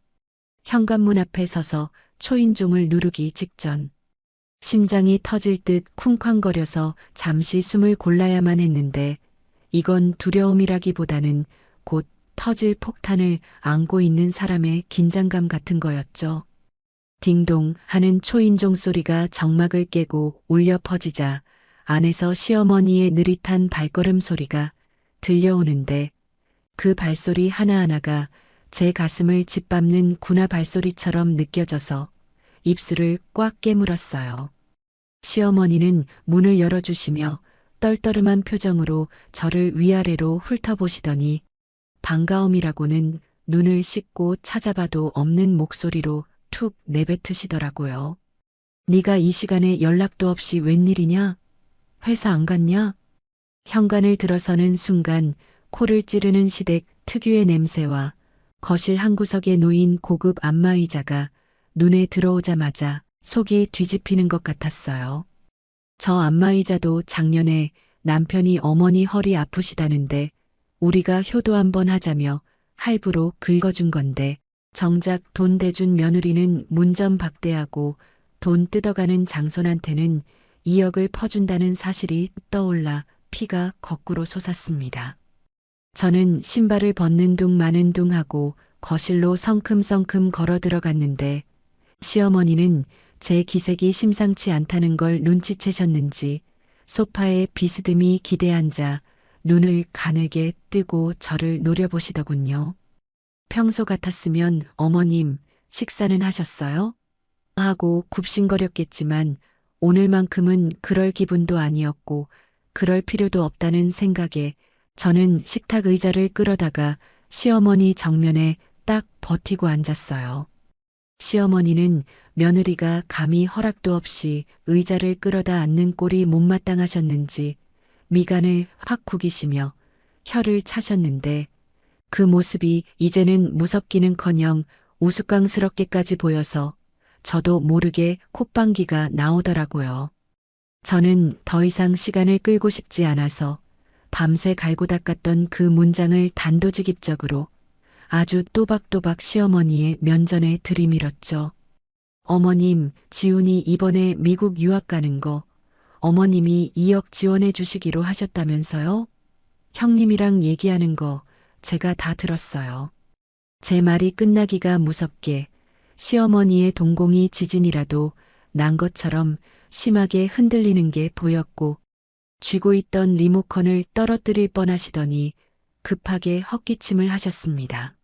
현관문 앞에 서서 초인종을 누르기 직전 심장이 터질 듯 쿵쾅거려서 잠시 숨을 골라야만 했는데 이건 두려움이라기보다는 곧 터질 폭탄을 안고 있는 사람의 긴장감 같은 거였죠. 딩동 하는 초인종 소리가 정막을 깨고 울려 퍼지자 안에서 시어머니의 느릿한 발걸음 소리가 들려오는데 그 발소리 하나하나가 제 가슴을 짓밟는 군화 발소리처럼 느껴져서 입술을 꽉 깨물었어요. 시어머니는 문을 열어주시며 떨떠름한 표정으로 저를 위아래로 훑어보시더니 반가움이라고는 눈을 씻고 찾아봐도 없는 목소리로 툭 내뱉으시더라고요. 네가 이 시간에 연락도 없이 웬일이냐? 회사 안 갔냐? 현관을 들어서는 순간 코를 찌르는 시댁 특유의 냄새와 거실 한 구석에 놓인 고급 안마의자가 눈에 들어오자마자 속이 뒤집히는 것 같았어요. 저 안마의자도 작년에 남편이 어머니 허리 아프시다는데 우리가 효도 한번 하자며 할부로 긁어준 건데 정작 돈 대준 며느리는 문전박대하고 돈 뜯어가는 장손한테는 2억을 퍼준다는 사실이 떠올라 피가 거꾸로 솟았습니다. 저는 신발을 벗는 둥 마는 둥 하고 거실로 성큼성큼 걸어 들어갔는데 시어머니는 제 기색이 심상치 않다는 걸 눈치채셨는지 소파에 비스듬히 기대앉아 눈을 가늘게 뜨고 저를 노려보시더군요. 평소 같았으면 어머님 식사는 하셨어요? 하고 굽신거렸겠지만 오늘만큼은 그럴 기분도 아니었고 그럴 필요도 없다는 생각에 저는 식탁 의자를 끌어다가 시어머니 정면에 딱 버티고 앉았어요. 시어머니는 며느리가 감히 허락도 없이 의자를 끌어다 앉는 꼴이 못마땅하셨는지 미간을 확 구기시며 혀를 차셨는데 그 모습이 이제는 무섭기는커녕 우스꽝스럽게까지 보여서 저도 모르게 콧방귀가 나오더라고요. 저는 더 이상 시간을 끌고 싶지 않아서 밤새 갈고 닦았던 그 문장을 단도직입적으로 아주 또박또박 시어머니의 면전에 들이밀었죠. 어머님, 지훈이 이번에 미국 유학 가는 거 어머님이 2억 지원해 주시기로 하셨다면서요? 형님이랑 얘기하는 거 제가 다 들었어요. 제 말이 끝나기가 무섭게 시어머니의 동공이 지진이라도 난 것처럼 심하게 흔들리는 게 보였고 쥐고 있던 리모컨을 떨어뜨릴 뻔하시더니 급하게 헛기침을 하셨습니다.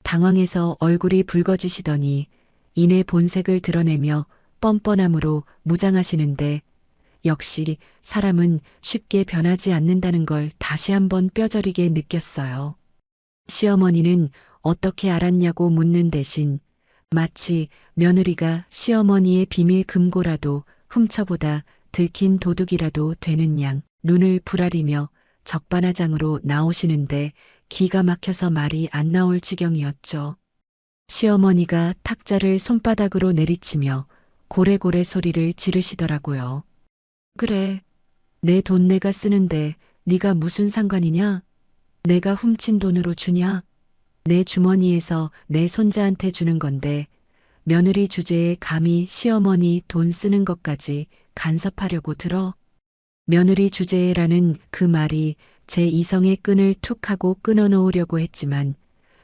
당황해서 얼굴이 붉어지시더니 이내 본색을 드러내며 뻔뻔함으로 무장하시는데 역시 사람은 쉽게 변하지 않는다는 걸 다시 한번 뼈저리게 느꼈어요. 시어머니는 어떻게 알았냐고 묻는 대신 마치 며느리가 시어머니의 비밀 금고라도 훔쳐보다 들킨 도둑이라도 되는 양 눈을 부라리며 적반하장으로 나오시는데 기가 막혀서 말이 안 나올 지경이었죠. 시어머니가 탁자를 손바닥으로 내리치며 고래고래 소리를 지르시더라고요. 그래, 내 돈 내가 쓰는데 네가 무슨 상관이냐? 내가 훔친 돈으로 주냐? 내 주머니에서 내 손자한테 주는 건데 며느리 주제에 감히 시어머니 돈 쓰는 것까지 간섭하려고 들어? 며느리 주제에라는 그 말이 제 이성의 끈을 툭 하고 끊어놓으려고 했지만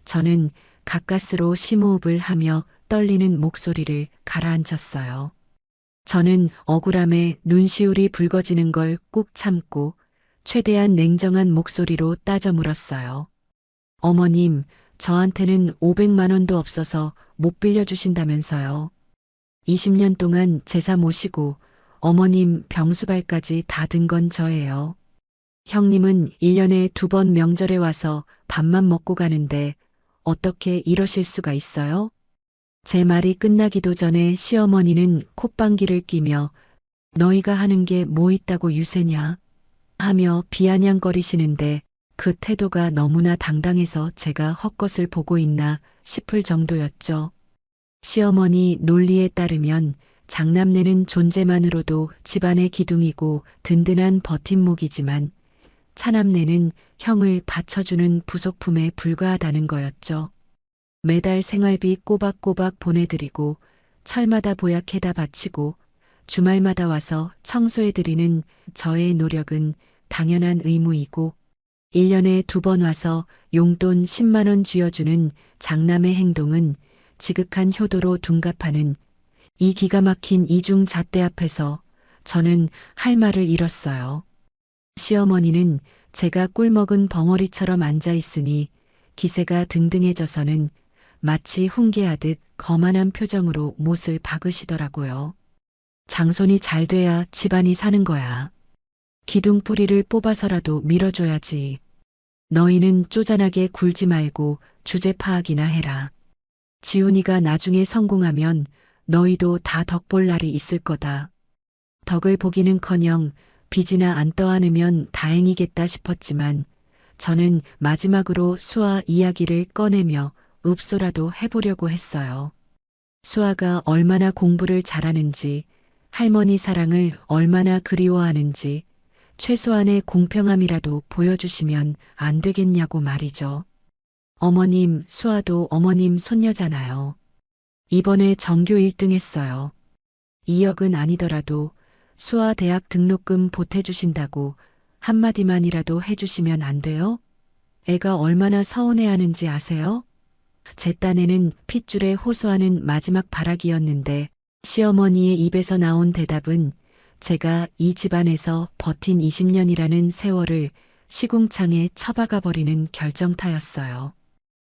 저는 가까스로 심호흡을 하며 떨리는 목소리를 가라앉혔어요. 저는 억울함에 눈시울이 붉어지는 걸 꾹 참고 최대한 냉정한 목소리로 따져 물었어요. 어머님, 저한테는 500만 원도 없어서 못 빌려주신다면서요. 20년 동안 제사 모시고 어머님 병수발까지 다 든 건 저예요. 형님은 1년에 2번 명절에 와서 밥만 먹고 가는데 어떻게 이러실 수가 있어요? 제 말이 끝나기도 전에 시어머니는 콧방귀를 뀌며 너희가 하는 게 뭐 있다고 유세냐? 하며 비아냥거리시는데 그 태도가 너무나 당당해서 제가 헛것을 보고 있나 싶을 정도였죠. 시어머니 논리에 따르면 장남내는 존재만으로도 집안의 기둥이고 든든한 버팀목이지만 차남내는 형을 받쳐주는 부속품에 불과하다는 거였죠. 매달 생활비 꼬박꼬박 보내드리고 철마다 보약해다 바치고 주말마다 와서 청소해드리는 저의 노력은 당연한 의무이고 1년에 2번 와서 용돈 10만 원 쥐어주는 장남의 행동은 지극한 효도로 둔갑하는 이 기가 막힌 이중 잣대 앞에서 저는 할 말을 잃었어요. 시어머니는 제가 꿀먹은 벙어리처럼 앉아 있으니 기세가 등등해져서는 마치 훈계하듯 거만한 표정으로 못을 박으시더라고요. 장손이 잘 돼야 집안이 사는 거야. 기둥 뿌리를 뽑아서라도 밀어줘야지. 너희는 쪼잔하게 굴지 말고 주제 파악이나 해라. 지훈이가 나중에 성공하면 너희도 다 덕볼 날이 있을 거다. 덕을 보기는커녕 빚이나 안 떠안으면 다행이겠다 싶었지만 저는 마지막으로 수아 이야기를 꺼내며 읍소라도 해보려고 했어요. 수아가 얼마나 공부를 잘하는지, 할머니 사랑을 얼마나 그리워하는지 최소한의 공평함이라도 보여주시면 안 되겠냐고 말이죠. 어머님, 수아도 어머님 손녀잖아요. 이번에 전교 1등 했어요. 2억은 아니더라도 수아 대학 등록금 보태주신다고 한마디만이라도 해주시면 안 돼요? 애가 얼마나 서운해하는지 아세요? 제 딴에는 핏줄에 호소하는 마지막 발악이었는데 시어머니의 입에서 나온 대답은 제가 이 집안에서 버틴 20년이라는 세월을 시궁창에 처박아 버리는 결정타였어요.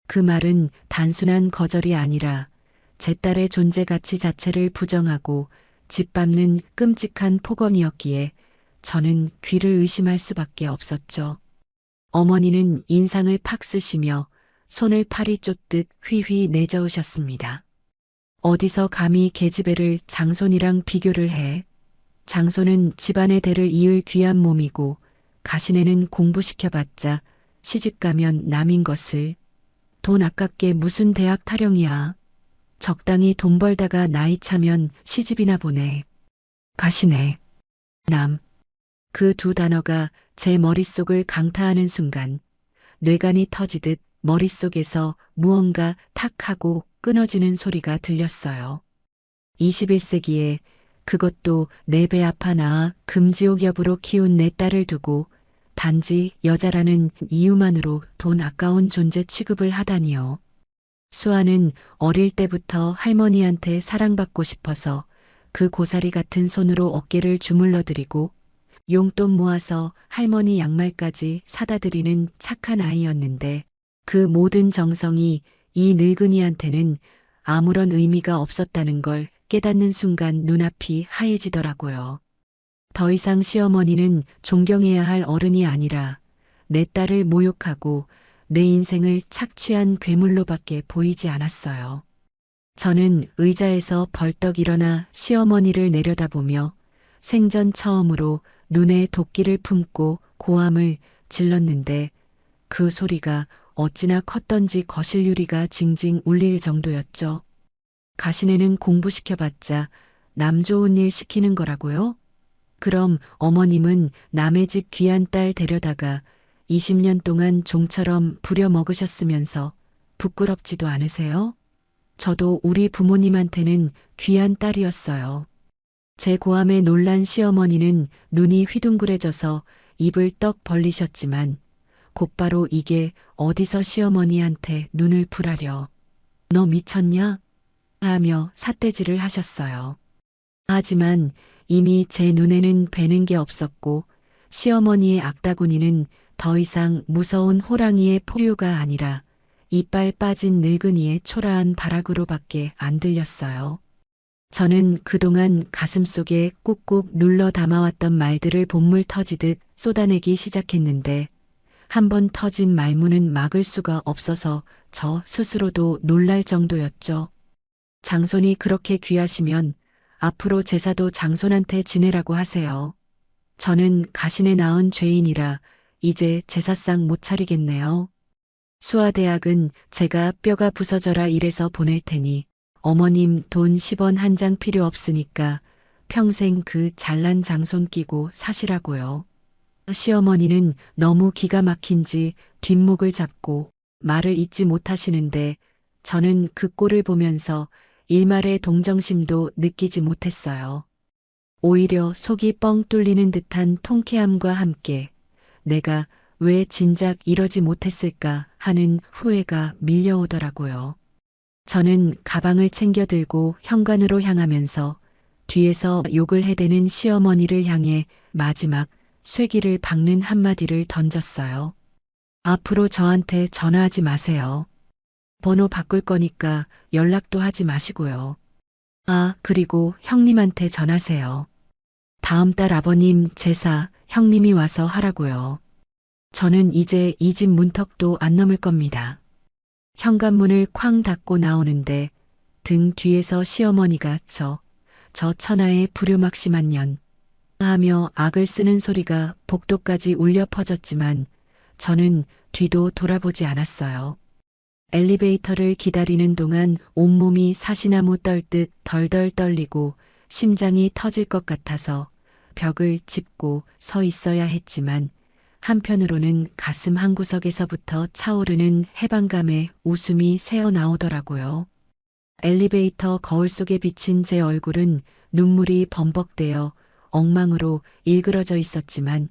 그 말은 단순한 거절이 아니라 제 딸의 존재 가치 자체를 부정하고 짓밟는 끔찍한 폭언이었기에 저는 귀를 의심할 수밖에 없었죠. 어머니는 인상을 팍 쓰시며 손을 팔이 쫓듯 휘휘 내저으셨습니다. 어디서 감히 계집애를 장손이랑 비교를 해. 장손은 집안의 대를 이을 귀한 몸이고 가시네는 공부시켜봤자 시집가면 남인 것을. 돈 아깝게 무슨 대학 타령이야. 적당히 돈 벌다가 나이 차면 시집이나 보내. 가시네. 남. 그 두 단어가 제 머릿속을 강타하는 순간 뇌관이 터지듯 머릿속에서 무언가 탁 하고 끊어지는 소리가 들렸어요. 21세기에 그것도 내 배 아파 낳아 금지옥엽으로 키운 내 딸을 두고 단지 여자라는 이유만으로 돈 아까운 존재 취급을 하다니요. 수아는 어릴 때부터 할머니한테 사랑받고 싶어서 그 고사리 같은 손으로 어깨를 주물러드리고 용돈 모아서 할머니 양말까지 사다 드리는 착한 아이였는데 그 모든 정성이 이 늙은이한테는 아무런 의미가 없었다는 걸 깨닫는 순간 눈앞이 하얘지더라고요. 더 이상 시어머니는 존경해야 할 어른이 아니라 내 딸을 모욕하고 내 인생을 착취한 괴물로밖에 보이지 않았어요. 저는 의자에서 벌떡 일어나 시어머니를 내려다보며 생전 처음으로 눈에 도끼를 품고 고함을 질렀는데 그 소리가 어찌나 컸던지 거실 유리가 징징 울릴 정도였죠. 가시네는 공부시켜봤자 남 좋은 일 시키는 거라고요? 그럼 어머님은 남의 집 귀한 딸 데려다가 20년 동안 종처럼 부려먹으셨으면서 부끄럽지도 않으세요? 저도 우리 부모님한테는 귀한 딸이었어요. 제 고함에 놀란 시어머니는 눈이 휘둥그레져서 입을 떡 벌리셨지만 곧바로 이게 어디서 시어머니한테 눈을 풀하려. 너 미쳤냐? 하며 삿대질을 하셨어요. 하지만 이미 제 눈에는 뵈는 게 없었고 시어머니의 악다구니는 더 이상 무서운 호랑이의 포효가 아니라 이빨 빠진 늙은이의 초라한 발악으로밖에 안 들렸어요. 저는 그동안 가슴속에 꾹꾹 눌러 담아왔던 말들을 본물 터지듯 쏟아내기 시작했는데 한 번 터진 말문은 막을 수가 없어서 저 스스로도 놀랄 정도였죠. 장손이 그렇게 귀하시면 앞으로 제사도 장손한테 지내라고 하세요. 저는 가신에 낳은 죄인이라 이제 제사상 못 차리겠네요. 수아대학은 제가 뼈가 부서져라 이래서 보낼 테니 어머님 돈 10원 한 장 필요 없으니까 평생 그 잘난 장손 끼고 사시라고요. 시어머니는 너무 기가 막힌지 뒷목을 잡고 말을 잇지 못하시는데 저는 그 꼴을 보면서 일말의 동정심도 느끼지 못했어요. 오히려 속이 뻥 뚫리는 듯한 통쾌함과 함께 내가 왜 진작 이러지 못했을까 하는 후회가 밀려오더라고요. 저는 가방을 챙겨 들고 현관으로 향하면서 뒤에서 욕을 해대는 시어머니를 향해 마지막 쇠기를 박는 한마디를 던졌어요. 앞으로 저한테 전화하지 마세요. 번호 바꿀 거니까 연락도 하지 마시고요. 아, 그리고 형님한테 전하세요. 다음 달 아버님 제사 형님이 와서 하라고요. 저는 이제 이 집 문턱도 안 넘을 겁니다. 현관문을 쾅 닫고 나오는데 등 뒤에서 시어머니가 저 천하의 불효막심한 년 하며 악을 쓰는 소리가 복도까지 울려 퍼졌지만 저는 뒤도 돌아보지 않았어요. 엘리베이터를 기다리는 동안 온몸이 사시나무 떨듯 덜덜 떨리고 심장이 터질 것 같아서 벽을 짚고 서 있어야 했지만 한편으로는 가슴 한구석에서부터 차오르는 해방감에 웃음이 새어나오더라고요. 엘리베이터 거울 속에 비친 제 얼굴은 눈물이 범벅되어 엉망으로 일그러져 있었지만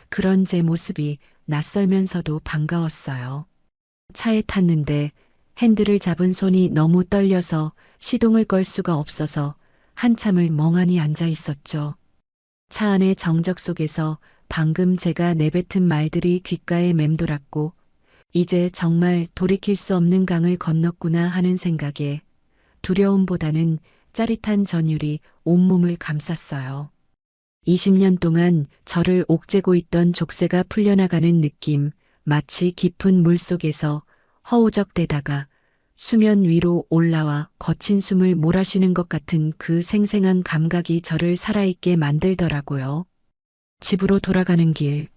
그런 제 모습이 낯설면서도 반가웠어요. 차에 탔는데 핸들을 잡은 손이 너무 떨려서 시동을 걸 수가 없어서 한참을 멍하니 앉아 있었죠. 차 안의 정적 속에서 방금 제가 내뱉은 말들이 귓가에 맴돌았고 이제 정말 돌이킬 수 없는 강을 건넜구나 하는 생각에 두려움보다는 짜릿한 전율이 온몸을 감쌌어요. 20년 동안 저를 옥죄고 있던 족쇄가 풀려나가는 느낌, 마치 깊은 물속에서 허우적대다가 수면 위로 올라와 거친 숨을 몰아쉬는 것 같은 그 생생한 감각이 저를 살아있게 만들더라고요. 집으로 돌아가는 길,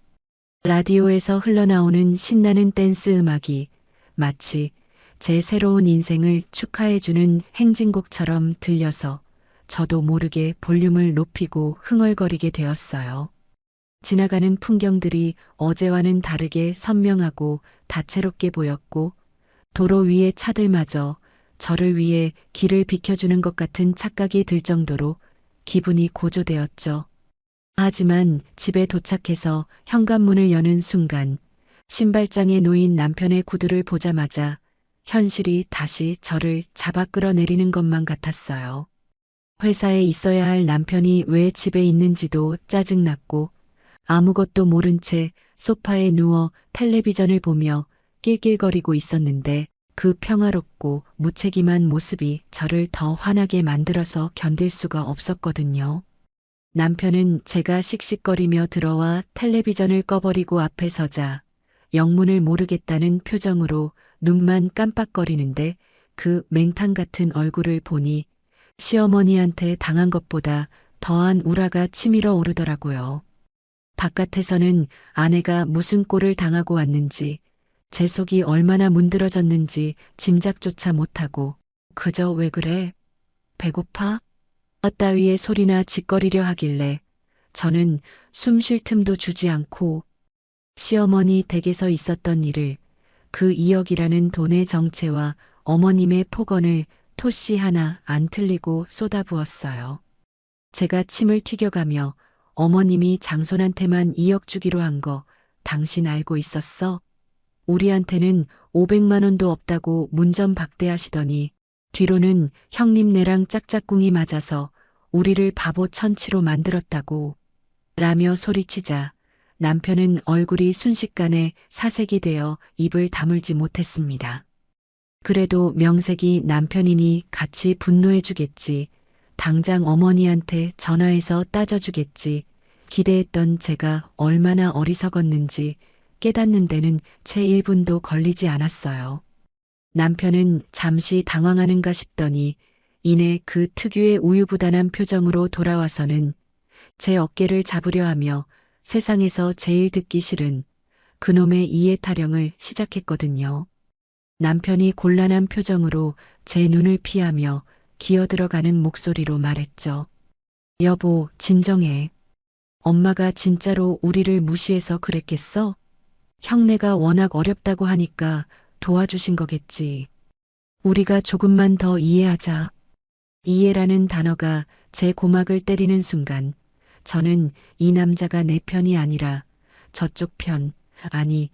라디오에서 흘러나오는 신나는 댄스 음악이 마치 제 새로운 인생을 축하해주는 행진곡처럼 들려서 저도 모르게 볼륨을 높이고 흥얼거리게 되었어요. 지나가는 풍경들이 어제와는 다르게 선명하고 다채롭게 보였고 도로 위의 차들마저 저를 위해 길을 비켜주는 것 같은 착각이 들 정도로 기분이 고조되었죠. 하지만 집에 도착해서 현관문을 여는 순간 신발장에 놓인 남편의 구두를 보자마자 현실이 다시 저를 잡아 끌어내리는 것만 같았어요. 회사에 있어야 할 남편이 왜 집에 있는지도 짜증났고 아무것도 모른 채 소파에 누워 텔레비전을 보며 낄낄거리고 있었는데 그 평화롭고 무책임한 모습이 저를 더 화나게 만들어서 견딜 수가 없었거든요. 남편은 제가 씩씩거리며 들어와 텔레비전을 꺼버리고 앞에 서자 영문을 모르겠다는 표정으로 눈만 깜빡거리는데 그 맹탕 같은 얼굴을 보니 시어머니한테 당한 것보다 더한 우라가 치밀어 오르더라고요. 바깥에서는 아내가 무슨 꼴을 당하고 왔는지 제 속이 얼마나 문드러졌는지 짐작조차 못하고 그저 왜 그래? 배고파? 따위의 소리나 짓거리려 하길래 저는 숨 쉴 틈도 주지 않고 시어머니 댁에서 있었던 일을 그 2억이라는 돈의 정체와 어머님의 폭언을 토씨 하나 안 틀리고 쏟아부었어요. 제가 침을 튀겨가며 어머님이 장손한테만 2억 주기로 한 거 당신 알고 있었어? 우리한테는 500만 원도 없다고 문전박대하시더니 뒤로는 형님네랑 짝짝꿍이 맞아서 우리를 바보 천치로 만들었다고 라며 소리치자 남편은 얼굴이 순식간에 사색이 되어 입을 다물지 못했습니다. 그래도 명색이 남편이니 같이 분노해주겠지. 당장 어머니한테 전화해서 따져주겠지. 기대했던 제가 얼마나 어리석었는지 깨닫는 데는 채 1분도 걸리지 않았어요. 남편은 잠시 당황하는가 싶더니 이내 그 특유의 우유부단한 표정으로 돌아와서는 제 어깨를 잡으려 하며 세상에서 제일 듣기 싫은 그놈의 이해 타령을 시작했거든요. 남편이 곤란한 표정으로 제 눈을 피하며 기어들어가는 목소리로 말했죠. 여보, 진정해. 엄마가 진짜로 우리를 무시해서 그랬겠어? 형네가 워낙 어렵다고 하니까 도와주신 거겠지. 우리가 조금만 더 이해하자. 이해라는 단어가 제 고막을 때리는 순간 저는 이 남자가 내 편이 아니라 저쪽 편, 아니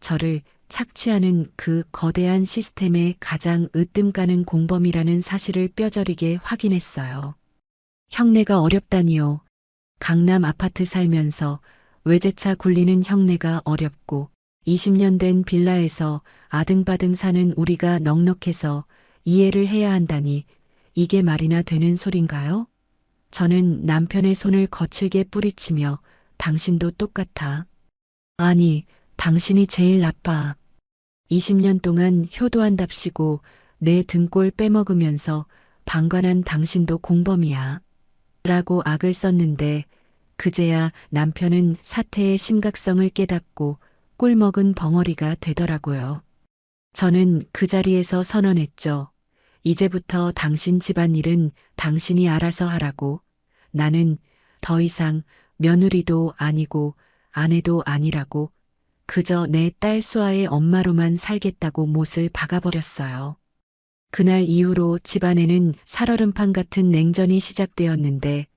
저를 착취하는 그 거대한 시스템의 가장 으뜸 가는 공범이라는 사실을 뼈저리게 확인했어요. 형네가 어렵다니요. 강남 아파트 살면서 외제차 굴리는 형네가 어렵고 20년 된 빌라에서 아등바등 사는 우리가 넉넉해서 이해를 해야 한다니 이게 말이나 되는 소린가요? 저는 남편의 손을 거칠게 뿌리치며 당신도 똑같아. 아니, 당신이 제일 나빠. 20년 동안 효도한답시고 내 등골 빼먹으면서 방관한 당신도 공범이야. 라고 악을 썼는데 그제야 남편은 사태의 심각성을 깨닫고 꿀먹은 벙어리가 되더라고요. 저는 그 자리에서 선언했죠. 이제부터 당신 집안일은 당신이 알아서 하라고. 나는 더 이상 며느리도 아니고 아내도 아니라고 그저 내 딸 수아의 엄마로만 살겠다고 못을 박아버렸어요. 그날 이후로 집안에는 살얼음판 같은 냉전이 시작되었는데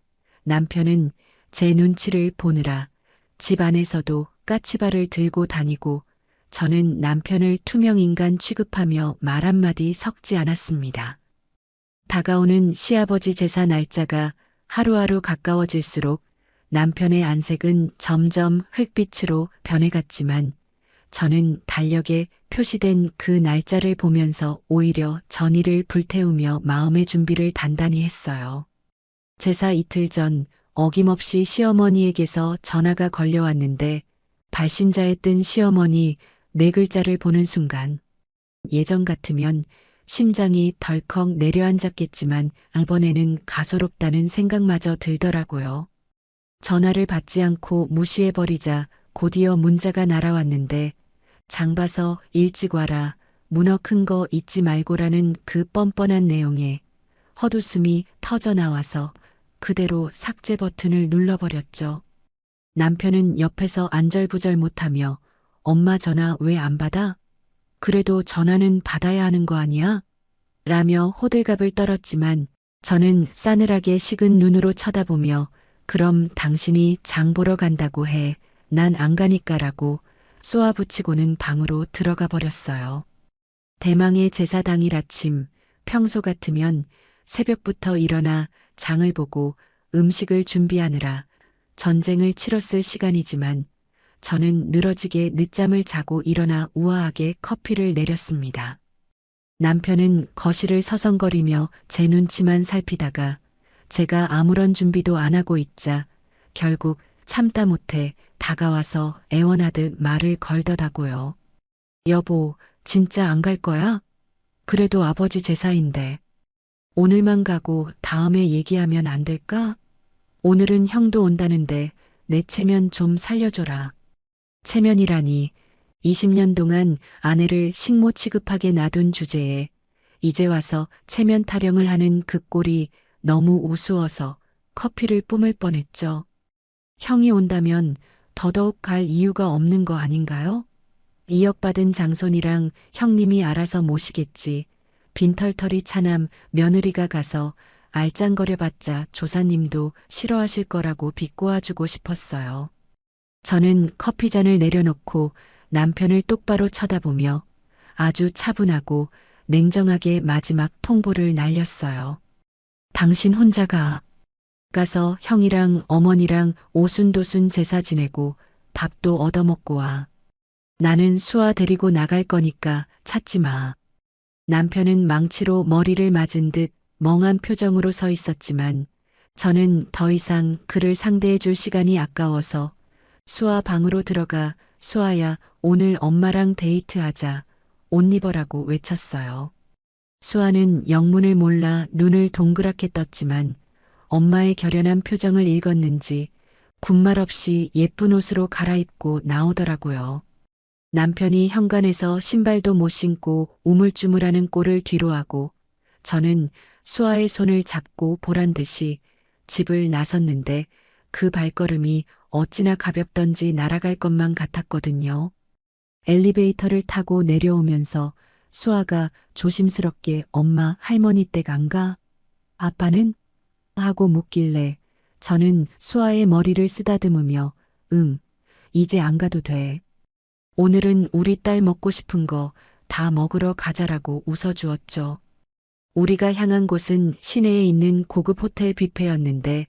남편은 제 눈치를 보느라 집 안에서도 까치발을 들고 다니고 저는 남편을 투명인간 취급하며 말 한마디 섞지 않았습니다. 다가오는 시아버지 제사 날짜가 하루하루 가까워질수록 남편의 안색은 점점 흙빛으로 변해갔지만 저는 달력에 표시된 그 날짜를 보면서 오히려 전의를 불태우며 마음의 준비를 단단히 했어요. 제사 이틀 전 어김없이 시어머니에게서 전화가 걸려왔는데 발신자에 뜬 시어머니 네 글자를 보는 순간 예전 같으면 심장이 덜컥 내려앉았겠지만 이번에는 가소롭다는 생각마저 들더라고요. 전화를 받지 않고 무시해버리자 곧이어 문자가 날아왔는데 장 봐서 일찍 와라, 문어 큰 거 잊지 말고라는 그 뻔뻔한 내용에 헛웃음이 터져나와서 그대로 삭제 버튼을 눌러버렸죠. 남편은 옆에서 안절부절 못하며 엄마 전화 왜 안 받아? 그래도 전화는 받아야 하는 거 아니야? 라며 호들갑을 떨었지만 저는 싸늘하게 식은 눈으로 쳐다보며 그럼 당신이 장 보러 간다고 해. 난 안 가니까라고 쏘아붙이고는 방으로 들어가 버렸어요. 대망의 제사 당일 아침, 평소 같으면 새벽부터 일어나 장을 보고 음식을 준비하느라 전쟁을 치렀을 시간이지만 저는 늘어지게 늦잠을 자고 일어나 우아하게 커피를 내렸습니다. 남편은 거실을 서성거리며 제 눈치만 살피다가 제가 아무런 준비도 안 하고 있자 결국 참다 못해 다가와서 애원하듯 말을 걸더라고요. 여보, 진짜 안 갈 거야? 그래도 아버지 제사인데. 오늘만 가고 다음에 얘기하면 안 될까? 오늘은 형도 온다는데 내 체면 좀 살려줘라. 체면이라니 20년 동안 아내를 식모 취급하게 놔둔 주제에 이제 와서 체면 타령을 하는 그 꼴이 너무 우스워서 커피를 뿜을 뻔했죠. 형이 온다면 더더욱 갈 이유가 없는 거 아닌가요? 이역받은 장손이랑 형님이 알아서 모시겠지. 빈털터리 차남 며느리가 가서 알짱거려봤자 조사님도 싫어하실 거라고 비꼬아주고 싶었어요. 저는 커피잔을 내려놓고 남편을 똑바로 쳐다보며 아주 차분하고 냉정하게 마지막 통보를 날렸어요. 당신 혼자 가서 형이랑 어머니랑 오순도순 제사 지내고 밥도 얻어먹고 와. 나는 수아 데리고 나갈 거니까 찾지 마. 남편은 망치로 머리를 맞은 듯 멍한 표정으로 서 있었지만 저는 더 이상 그를 상대해 줄 시간이 아까워서 수아 방으로 들어가 수아야, 오늘 엄마랑 데이트하자. 옷 입어라고 외쳤어요. 수아는 영문을 몰라 눈을 동그랗게 떴지만 엄마의 결연한 표정을 읽었는지 군말 없이 예쁜 옷으로 갈아입고 나오더라고요. 남편이 현관에서 신발도 못 신고 우물쭈물하는 꼴을 뒤로하고 저는 수아의 손을 잡고 보란 듯이 집을 나섰는데 그 발걸음이 어찌나 가볍던지 날아갈 것만 같았거든요. 엘리베이터를 타고 내려오면서 수아가 조심스럽게 엄마 할머니 댁 안 가? 아빠는? 하고 묻길래 저는 수아의 머리를 쓰다듬으며 이제 안 가도 돼. 오늘은 우리 딸 먹고 싶은 거 다 먹으러 가자라고 웃어주었죠. 우리가 향한 곳은 시내에 있는 고급 호텔 뷔페였는데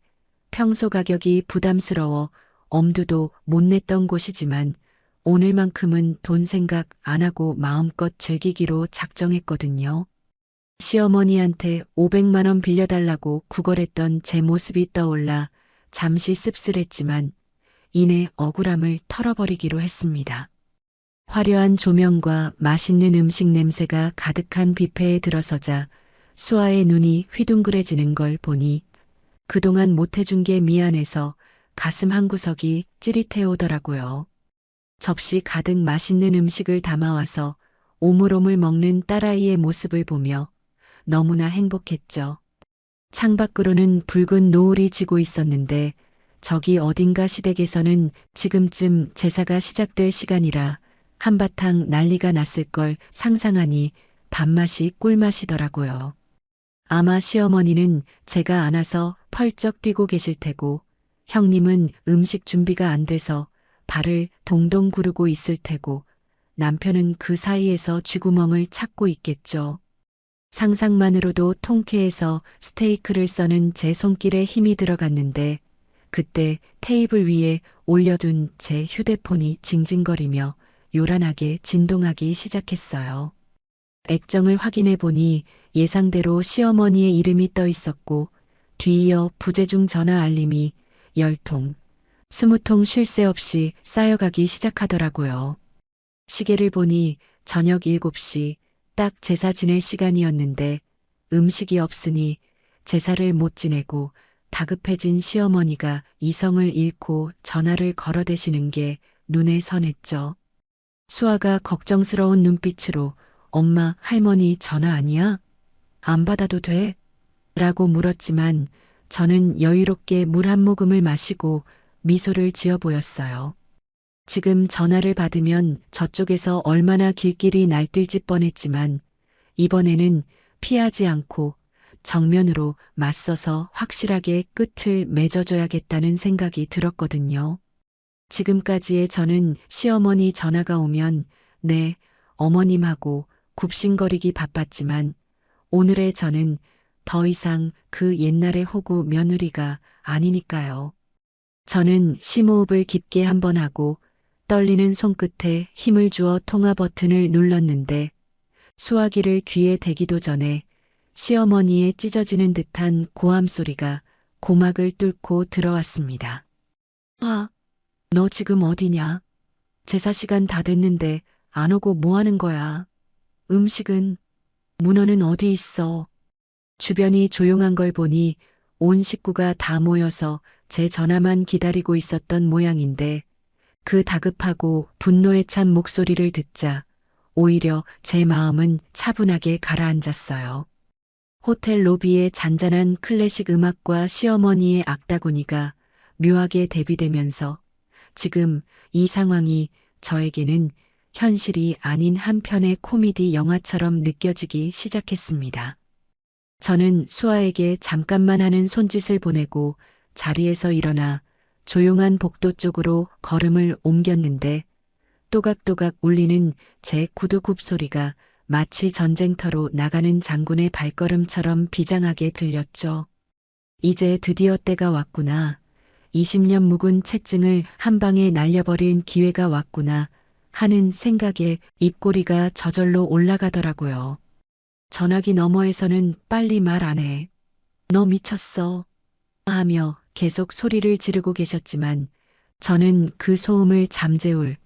평소 가격이 부담스러워 엄두도 못 냈던 곳이지만 오늘만큼은 돈 생각 안 하고 마음껏 즐기기로 작정했거든요. 시어머니한테 500만 원 빌려달라고 구걸했던 제 모습이 떠올라 잠시 씁쓸했지만 이내 억울함을 털어버리기로 했습니다. 화려한 조명과 맛있는 음식 냄새가 가득한 뷔페에 들어서자 수아의 눈이 휘둥그레지는 걸 보니 그동안 못해준 게 미안해서 가슴 한구석이 찌릿해 오더라고요. 접시 가득 맛있는 음식을 담아와서 오물오물 먹는 딸아이의 모습을 보며 너무나 행복했죠. 창밖으로는 붉은 노을이 지고 있었는데 저기 어딘가 시댁에서는 지금쯤 제사가 시작될 시간이라 한바탕 난리가 났을 걸 상상하니 밥맛이 꿀맛이더라고요. 아마 시어머니는 제가 안아서 펄쩍 뛰고 계실 테고 형님은 음식 준비가 안 돼서 발을 동동 구르고 있을 테고 남편은 그 사이에서 쥐구멍을 찾고 있겠죠. 상상만으로도 통쾌해서 스테이크를 써는 제 손길에 힘이 들어갔는데 그때 테이블 위에 올려둔 제 휴대폰이 징징거리며 요란하게 진동하기 시작했어요. 액정을 확인해 보니 예상대로 시어머니의 이름이 떠 있었고 뒤이어 부재중 전화 알림이 10통, 20통 쉴 새 없이 쌓여가기 시작하더라고요. 시계를 보니 저녁 7시 딱 제사 지낼 시간이었는데 음식이 없으니 제사를 못 지내고 다급해진 시어머니가 이성을 잃고 전화를 걸어대시는 게 눈에 선했죠. 수아가 걱정스러운 눈빛으로 엄마, 할머니 전화 아니야? 안 받아도 돼? 라고 물었지만 저는 여유롭게 물 한 모금을 마시고 미소를 지어 보였어요. 지금 전화를 받으면 저쪽에서 얼마나 길길이 날뛸지 뻔했지만 이번에는 피하지 않고 정면으로 맞서서 확실하게 끝을 맺어줘야겠다는 생각이 들었거든요. 지금까지의 저는 시어머니 전화가 오면 네, 어머님하고 굽신거리기 바빴지만 오늘의 저는 더 이상 그 옛날의 호구 며느리가 아니니까요. 저는 심호흡을 깊게 한번 하고 떨리는 손끝에 힘을 주어 통화 버튼을 눌렀는데 수화기를 귀에 대기도 전에 시어머니의 찢어지는 듯한 고함 소리가 고막을 뚫고 들어왔습니다. 아, 너 지금 어디냐? 제사 시간 다 됐는데 안 오고 뭐 하는 거야? 음식은, 문어는 어디 있어? 주변이 조용한 걸 보니 온 식구가 다 모여서 제 전화만 기다리고 있었던 모양인데 그 다급하고 분노에 찬 목소리를 듣자 오히려 제 마음은 차분하게 가라앉았어요. 호텔 로비의 잔잔한 클래식 음악과 시어머니의 악다구니가 묘하게 대비되면서 지금 이 상황이 저에게는 현실이 아닌 한 편의 코미디 영화처럼 느껴지기 시작했습니다. 저는 수아에게 잠깐만 하는 손짓을 보내고 자리에서 일어나 조용한 복도 쪽으로 걸음을 옮겼는데 또각또각 울리는 제 구두 굽소리가 마치 전쟁터로 나가는 장군의 발걸음처럼 비장하게 들렸죠. 이제 드디어 때가 왔구나. 20년 묵은 채증을 한 방에 날려버린 기회가 왔구나 하는 생각에 입꼬리가 저절로 올라가더라고요. 전화기 너머에서는 빨리 말 안 해. 너 미쳤어. 하며 계속 소리를 지르고 계셨지만 저는 그 소음을 잠재울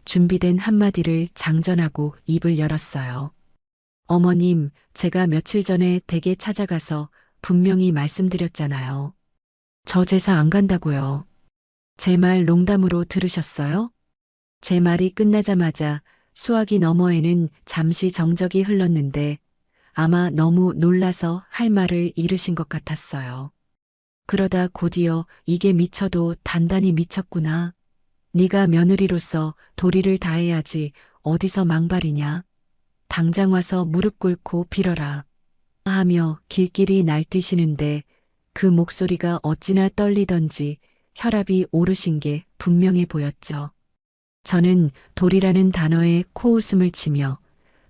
준비된 한마디를 장전하고 입을 열었어요. 어머님, 제가 며칠 전에 댁에 찾아가서 분명히 말씀드렸잖아요. 저 제사 안 간다고요. 제 말 농담으로 들으셨어요? 제 말이 끝나자마자 수화기 너머에는 잠시 정적이 흘렀는데 아마 너무 놀라서 할 말을 잃으신 것 같았어요. 그러다 곧이어 이게 미쳐도 단단히 미쳤구나. 네가 며느리로서 도리를 다해야지 어디서 망발이냐. 당장 와서 무릎 꿇고 빌어라. 하며 길길이 날뛰시는데 그 목소리가 어찌나 떨리던지 혈압이 오르신 게 분명해 보였죠. 저는 도리라는 단어에 코웃음을 치며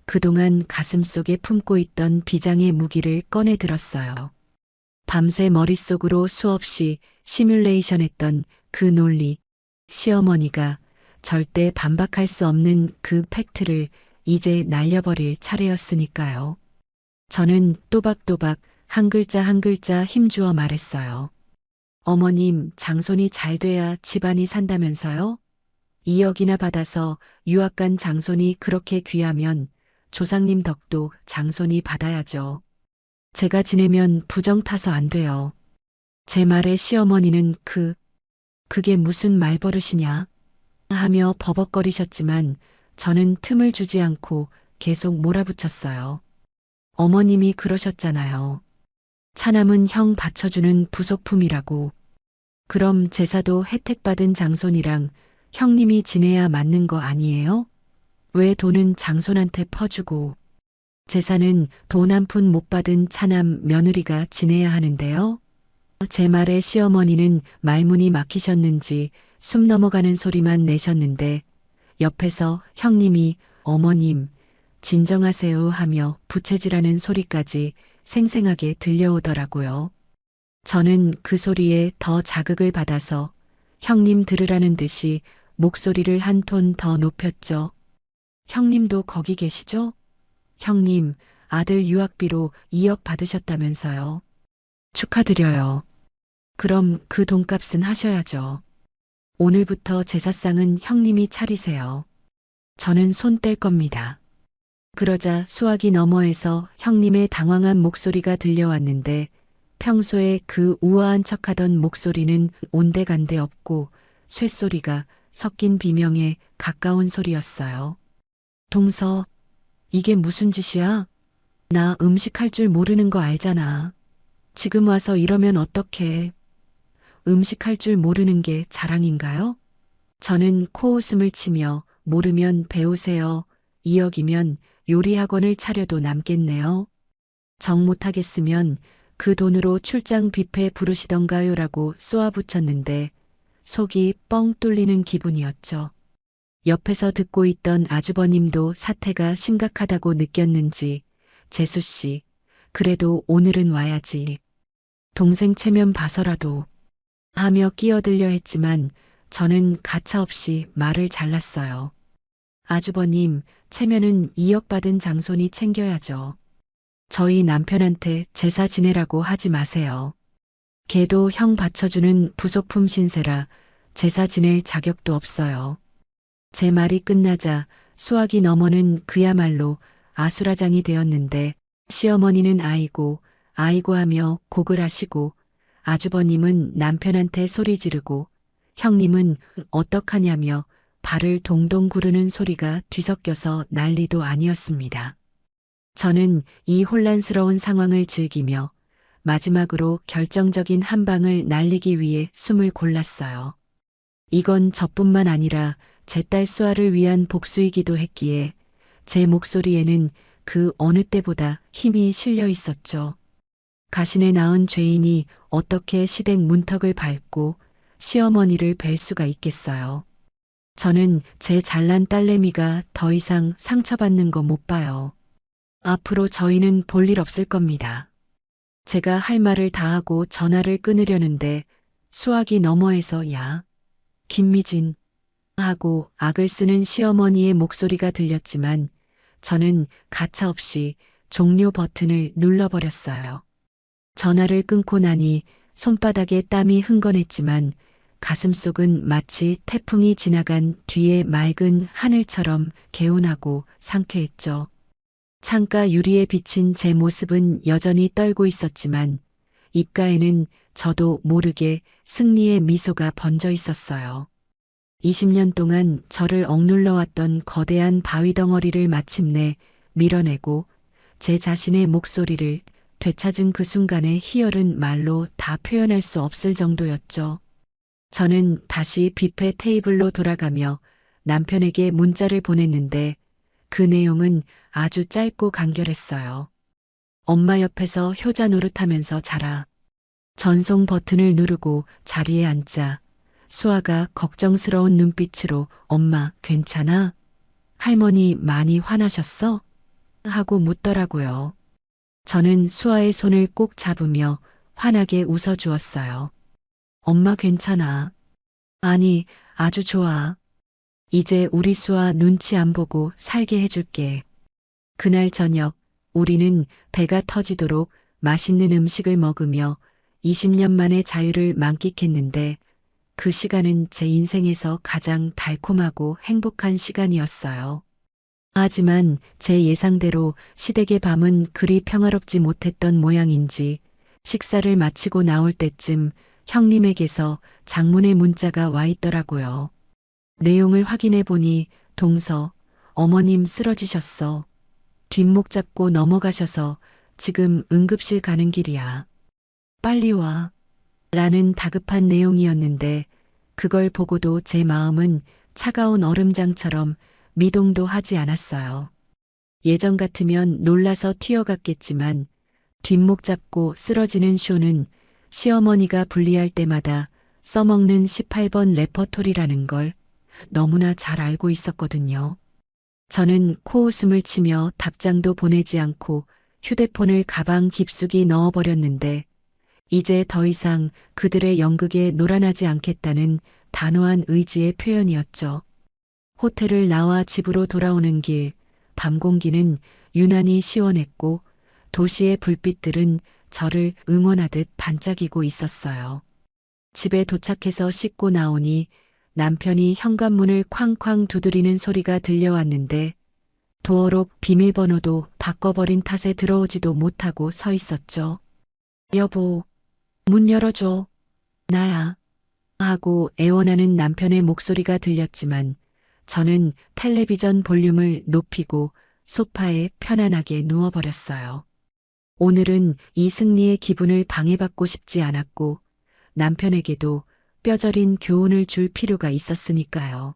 그동안 가슴속에 품고 있던 비장의 무기를 꺼내 들었어요. 밤새 머릿속으로 수없이 시뮬레이션했던 그 논리, 시어머니가 절대 반박할 수 없는 그 팩트를 이제 날려버릴 차례였으니까요. 저는 또박또박 한 글자 한 글자 힘주어 말했어요. 어머님, 장손이 잘 돼야 집안이 산다면서요? 2억이나 받아서 유학 간 장손이 그렇게 귀하면 조상님 덕도 장손이 받아야죠. 제가 지내면 부정 타서 안 돼요. 제 말에 시어머니는 그게 무슨 말버릇이냐 하며 버벅거리셨지만 저는 틈을 주지 않고 계속 몰아붙였어요. 어머님이 그러셨잖아요. 차남은 형 받쳐주는 부속품이라고. 그럼 제사도 혜택받은 장손이랑 형님이 지내야 맞는 거 아니에요? 왜 돈은 장손한테 퍼주고 제사는 돈 한 푼 못 받은 차남 며느리가 지내야 하는데요? 제 말에 시어머니는 말문이 막히셨는지 숨 넘어가는 소리만 내셨는데 옆에서 형님이 어머님 진정하세요 하며 부채질하는 소리까지 생생하게 들려오더라고요. 저는 그 소리에 더 자극을 받아서 형님 들으라는 듯이 목소리를 한 톤 더 높였죠. 형님도 거기 계시죠? 형님, 아들 유학비로 2억 받으셨다면서요. 축하드려요. 그럼 그 돈값은 하셔야죠. 오늘부터 제사상은 형님이 차리세요. 저는 손 뗄 겁니다. 그러자 수화기 너머에서 형님의 당황한 목소리가 들려왔는데 평소에 그 우아한 척하던 목소리는 온데간데 없고 쇳소리가 섞인 비명에 가까운 소리였어요. 동서, 이게 무슨 짓이야? 나 음식할 줄 모르는 거 알잖아. 지금 와서 이러면 어떡해. 음식할 줄 모르는 게 자랑인가요? 저는 코웃음을 치며 모르면 배우세요. 2억이면 요리학원을 차려도 남겠네요. 정 못하겠으면 그 돈으로 출장 뷔페 부르시던가요라고 쏘아붙였는데 속이 뻥 뚫리는 기분이었죠. 옆에서 듣고 있던 아주버님도 사태가 심각하다고 느꼈는지 재수 씨, 그래도 오늘은 와야지. 동생 체면 봐서라도 하며 끼어들려 했지만 저는 가차없이 말을 잘랐어요. 아주버님, 체면은 2억 받은 장손이 챙겨야죠. 저희 남편한테 제사 지내라고 하지 마세요. 걔도 형 받쳐주는 부속품 신세라 제사 지낼 자격도 없어요. 제 말이 끝나자 수학이 너머는 그야말로 아수라장이 되었는데 시어머니는 아이고 아이고 하며 곡을 하시고 아주버님은 남편한테 소리 지르고 형님은 어떡하냐며 발을 동동 구르는 소리가 뒤섞여서 난리도 아니었습니다. 저는 이 혼란스러운 상황을 즐기며 마지막으로 결정적인 한 방을 날리기 위해 숨을 골랐어요. 이건 저뿐만 아니라 제 딸 수아를 위한 복수이기도 했기에 제 목소리에는 그 어느 때보다 힘이 실려 있었죠. 가신에 낳은 죄인이 어떻게 시댁 문턱을 밟고 시어머니를 뵐 수가 있겠어요. 저는 제 잘난 딸내미가 더 이상 상처받는 거 못 봐요. 앞으로 저희는 볼 일 없을 겁니다. 제가 할 말을 다 하고 전화를 끊으려는데 수학이 너머에서 야, 김미진 하고 악을 쓰는 시어머니의 목소리가 들렸지만 저는 가차없이 종료 버튼을 눌러버렸어요. 전화를 끊고 나니 손바닥에 땀이 흥건했지만 가슴속은 마치 태풍이 지나간 뒤의 맑은 하늘처럼 개운하고 상쾌했죠. 창가 유리에 비친 제 모습은 여전히 떨고 있었지만 입가에는 저도 모르게 승리의 미소가 번져 있었어요. 20년 동안 저를 억눌러 왔던 거대한 바위 덩어리를 마침내 밀어내고 제 자신의 목소리를 되찾은 그 순간의 희열은 말로 다 표현할 수 없을 정도였죠. 저는 다시 뷔페 테이블로 돌아가며 남편에게 문자를 보냈는데 그 내용은 아주 짧고 간결했어요. 엄마 옆에서 효자 노릇하면서 자라. 전송 버튼을 누르고 자리에 앉자 수아가 걱정스러운 눈빛으로 엄마 괜찮아? 할머니 많이 화나셨어? 하고 묻더라고요. 저는 수아의 손을 꼭 잡으며 환하게 웃어주었어요. 엄마 괜찮아. 아니, 아주 좋아. 이제 우리 수아 눈치 안 보고 살게 해줄게. 그날 저녁 우리는 배가 터지도록 맛있는 음식을 먹으며 20년 만의 자유를 만끽했는데 그 시간은 제 인생에서 가장 달콤하고 행복한 시간이었어요. 하지만 제 예상대로 시댁의 밤은 그리 평화롭지 못했던 모양인지 식사를 마치고 나올 때쯤 형님에게서 장문의 문자가 와 있더라고요. 내용을 확인해 보니 동서, 어머님 쓰러지셨어. 뒷목 잡고 넘어가셔서 지금 응급실 가는 길이야. 빨리 와. 라는 다급한 내용이었는데 그걸 보고도 제 마음은 차가운 얼음장처럼 미동도 하지 않았어요. 예전 같으면 놀라서 튀어갔겠지만 뒷목 잡고 쓰러지는 쇼는 시어머니가 분리할 때마다 써먹는 18번 레퍼토리라는 걸 너무나 잘 알고 있었거든요. 저는 코웃음을 치며 답장도 보내지 않고 휴대폰을 가방 깊숙이 넣어버렸는데 이제 더 이상 그들의 연극에 놀아나지 않겠다는 단호한 의지의 표현이었죠. 호텔을 나와 집으로 돌아오는 길, 밤 공기는 유난히 시원했고 도시의 불빛들은 저를 응원하듯 반짝이고 있었어요. 집에 도착해서 씻고 나오니 남편이 현관문을 쾅쾅 두드리는 소리가 들려왔는데 도어록 비밀번호도 바꿔버린 탓에 들어오지도 못하고 서 있었죠. 여보, 문 열어줘. 나야. 하고 애원하는 남편의 목소리가 들렸지만 저는 텔레비전 볼륨을 높이고 소파에 편안하게 누워버렸어요. 오늘은 이 승리의 기분을 방해받고 싶지 않았고 남편에게도 뼈저린 교훈을 줄 필요가 있었으니까요.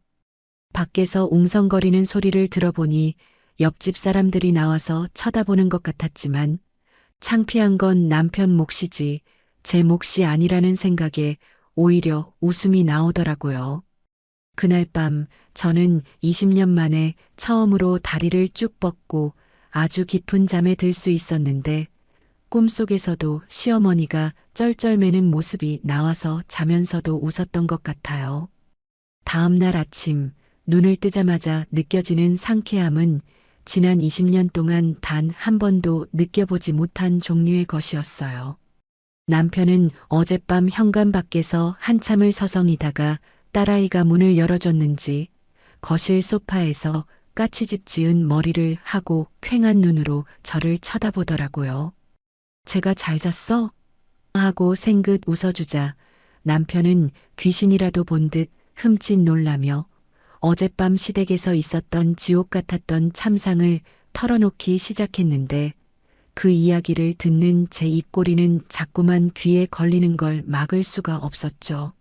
밖에서 웅성거리는 소리를 들어보니 옆집 사람들이 나와서 쳐다보는 것 같았지만 창피한 건 남편 몫이지 제 몫이 아니라는 생각에 오히려 웃음이 나오더라고요. 그날 밤 저는 20년 만에 처음으로 다리를 쭉 뻗고 아주 깊은 잠에 들 수 있었는데 꿈속에서도 시어머니가 쩔쩔매는 모습이 나와서 자면서도 웃었던 것 같아요. 다음 날 아침 눈을 뜨자마자 느껴지는 상쾌함은 지난 20년 동안 단 한 번도 느껴보지 못한 종류의 것이었어요. 남편은 어젯밤 현관 밖에서 한참을 서성이다가 딸아이가 문을 열어줬는지 거실 소파에서 까치집 지은 머리를 하고 퀭한 눈으로 저를 쳐다보더라고요. 제가 잘 잤어? 하고 생긋 웃어주자 남편은 귀신이라도 본 듯 흠칫 놀라며 어젯밤 시댁에서 있었던 지옥 같았던 참상을 털어놓기 시작했는데 그 이야기를 듣는 제 입꼬리는 자꾸만 귀에 걸리는 걸 막을 수가 없었죠.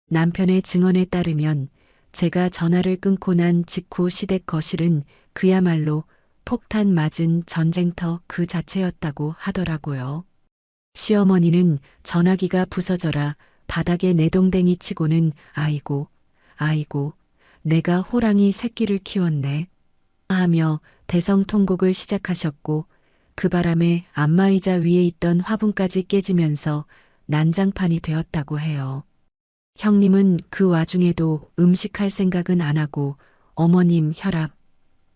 남편의 증언에 따르면 제가 전화를 끊고 난 직후 시댁 거실은 그야말로 폭탄 맞은 전쟁터 그 자체였다고 하더라고요. 시어머니는 전화기가 부서져라 바닥에 내동댕이 치고는 아이고, 아이고, 내가 호랑이 새끼를 키웠네 하며 대성통곡을 시작하셨고 그 바람에 안마의자 위에 있던 화분까지 깨지면서 난장판이 되었다고 해요. 형님은 그 와중에도 음식할 생각은 안 하고 어머님 혈압,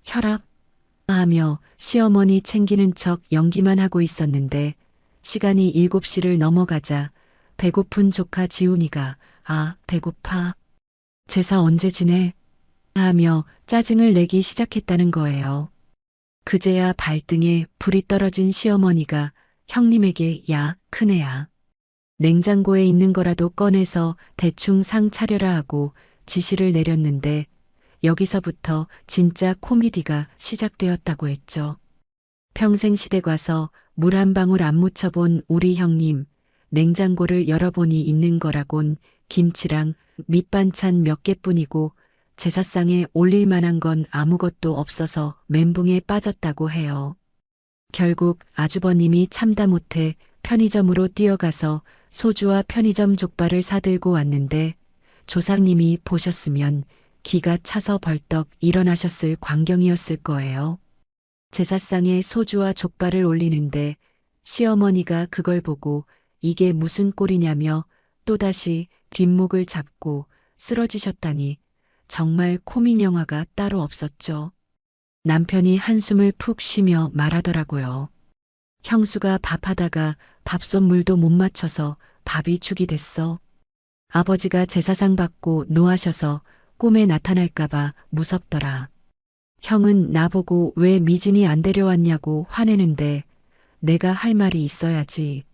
혈압 하며 시어머니 챙기는 척 연기만 하고 있었는데 시간이 7시를 넘어가자 배고픈 조카 지훈이가 아, 배고파. 제사 언제 지내? 하며 짜증을 내기 시작했다는 거예요. 그제야 발등에 불이 떨어진 시어머니가 형님에게 야, 큰애야. 냉장고에 있는 거라도 꺼내서 대충 상 차려라 하고 지시를 내렸는데 여기서부터 진짜 코미디가 시작되었다고 했죠. 평생 시댁 와서 물 한 방울 안 묻혀본 우리 형님, 냉장고를 열어보니 있는 거라곤 김치랑 밑반찬 몇 개뿐이고 제사상에 올릴 만한 건 아무것도 없어서 멘붕에 빠졌다고 해요. 결국 아주버님이 참다 못해 편의점으로 뛰어가서 소주와 편의점 족발을 사들고 왔는데 조상님이 보셨으면 기가 차서 벌떡 일어나셨을 광경이었을 거예요. 제사상에 소주와 족발을 올리는데 시어머니가 그걸 보고 이게 무슨 꼴이냐며 또다시 뒷목을 잡고 쓰러지셨다니 정말 코믹 영화가 따로 없었죠. 남편이 한숨을 푹 쉬며 말하더라고요. 형수가 밥하다가 밥솥물도 못 맞춰서 밥이 죽이 됐어. 아버지가 제사상 받고 노하셔서 꿈에 나타날까봐 무섭더라. 형은 나보고 왜 미진이 안 데려왔냐고 화내는데 내가 할 말이 있어야지.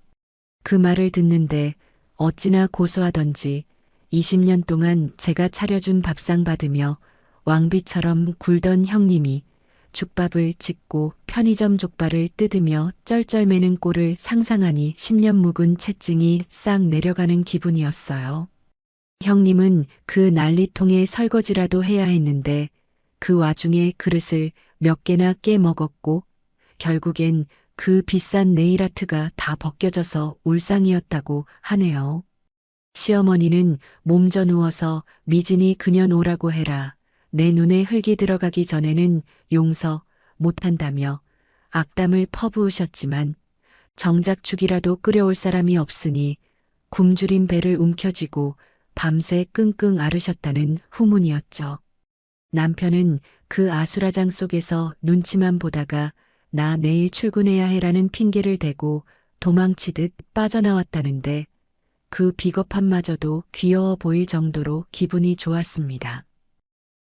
그 말을 듣는데 어찌나 고소하던지 20년 동안 제가 차려준 밥상 받으며 왕비처럼 굴던 형님이 죽밥을 짓고 편의점 족발을 뜯으며 쩔쩔매는 꼴을 상상하니 10년 묵은 채증이 싹 내려가는 기분이었어요. 형님은 그 난리통에 설거지라도 해야 했는데 그 와중에 그릇을 몇 개나 깨먹었고 결국엔 그 비싼 네일아트가 다 벗겨져서 울상이었다고 하네요. 시어머니는 몸져 누워서 미진이 그년 오라고 해라. 내 눈에 흙이 들어가기 전에는 용서 못한다며 악담을 퍼부으셨지만 정작 죽이라도 끓여올 사람이 없으니 굶주린 배를 움켜쥐고 밤새 끙끙 앓으셨다는 후문이었죠. 남편은 그 아수라장 속에서 눈치만 보다가 나 내일 출근해야 해라는 핑계를 대고 도망치듯 빠져나왔다는데 그 비겁함마저도 귀여워 보일 정도로 기분이 좋았습니다.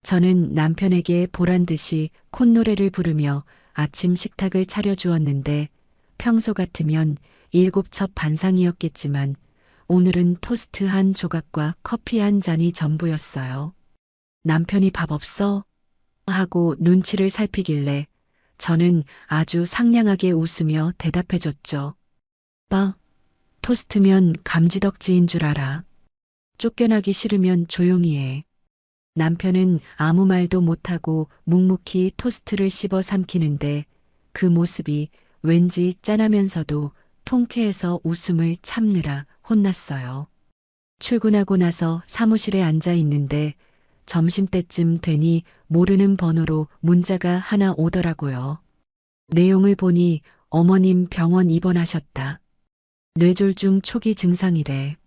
저는 남편에게 보란듯이 콧노래를 부르며 아침 식탁을 차려주었는데 평소 같으면 7첩 반상이었겠지만 오늘은 토스트 한 조각과 커피 한 잔이 전부였어요. 남편이 밥 없어? 하고 눈치를 살피길래 저는 아주 상냥하게 웃으며 대답해줬죠. 토스트면 감지덕지인 줄 알아. 쫓겨나기 싫으면 조용히 해. 남편은 아무 말도 못하고 묵묵히 토스트를 씹어 삼키는데 그 모습이 왠지 짠하면서도 통쾌해서 웃음을 참느라 혼났어요. 출근하고 나서 사무실에 앉아 있는데 점심때쯤 되니 모르는 번호로 문자가 하나 오더라고요. 내용을 보니 어머님 병원 입원하셨다. 뇌졸중 초기 증상이래.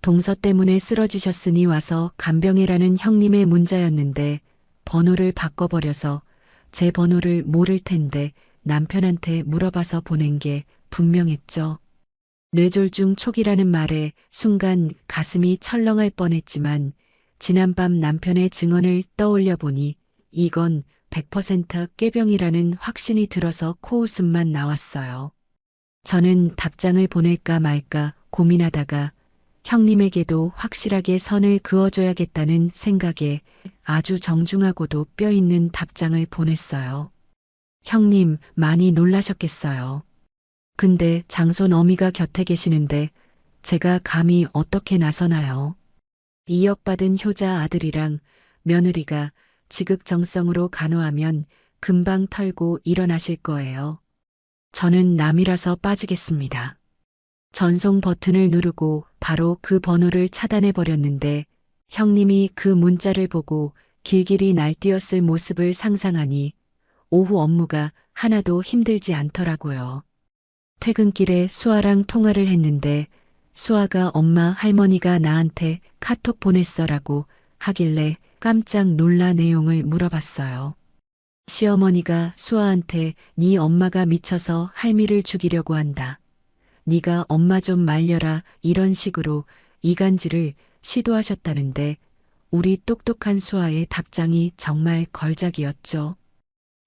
동서 때문에 쓰러지셨으니 와서 간병해라는 형님의 문자였는데 번호를 바꿔버려서 제 번호를 모를 텐데 남편한테 물어봐서 보낸 게 분명했죠. 뇌졸중 초기라는 말에 순간 가슴이 철렁할 뻔했지만 지난밤 남편의 증언을 떠올려 보니 이건 100% 꾀병이라는 확신이 들어서 코웃음만 나왔어요. 저는 답장을 보낼까 말까 고민하다가 형님에게도 확실하게 선을 그어줘야겠다는 생각에 아주 정중하고도 뼈있는 답장을 보냈어요. 형님 많이 놀라셨겠어요. 근데 장손 어미가 곁에 계시는데 제가 감히 어떻게 나서나요? 이역받은 효자 아들이랑 며느리가 지극정성으로 간호하면 금방 털고 일어나실 거예요. 저는 남이라서 빠지겠습니다. 전송 버튼을 누르고 바로 그 번호를 차단해 버렸는데 형님이 그 문자를 보고 길길이 날뛰었을 모습을 상상하니 오후 업무가 하나도 힘들지 않더라고요. 퇴근길에 수아랑 통화를 했는데 수아가 엄마 할머니가 나한테 카톡 보냈어라고 하길래 깜짝 놀라 내용을 물어봤어요. 시어머니가 수아한테 네 엄마가 미쳐서 할미를 죽이려고 한다. 네가 엄마 좀 말려라 이런 식으로 이간질을 시도하셨다는데 우리 똑똑한 수아의 답장이 정말 걸작이었죠.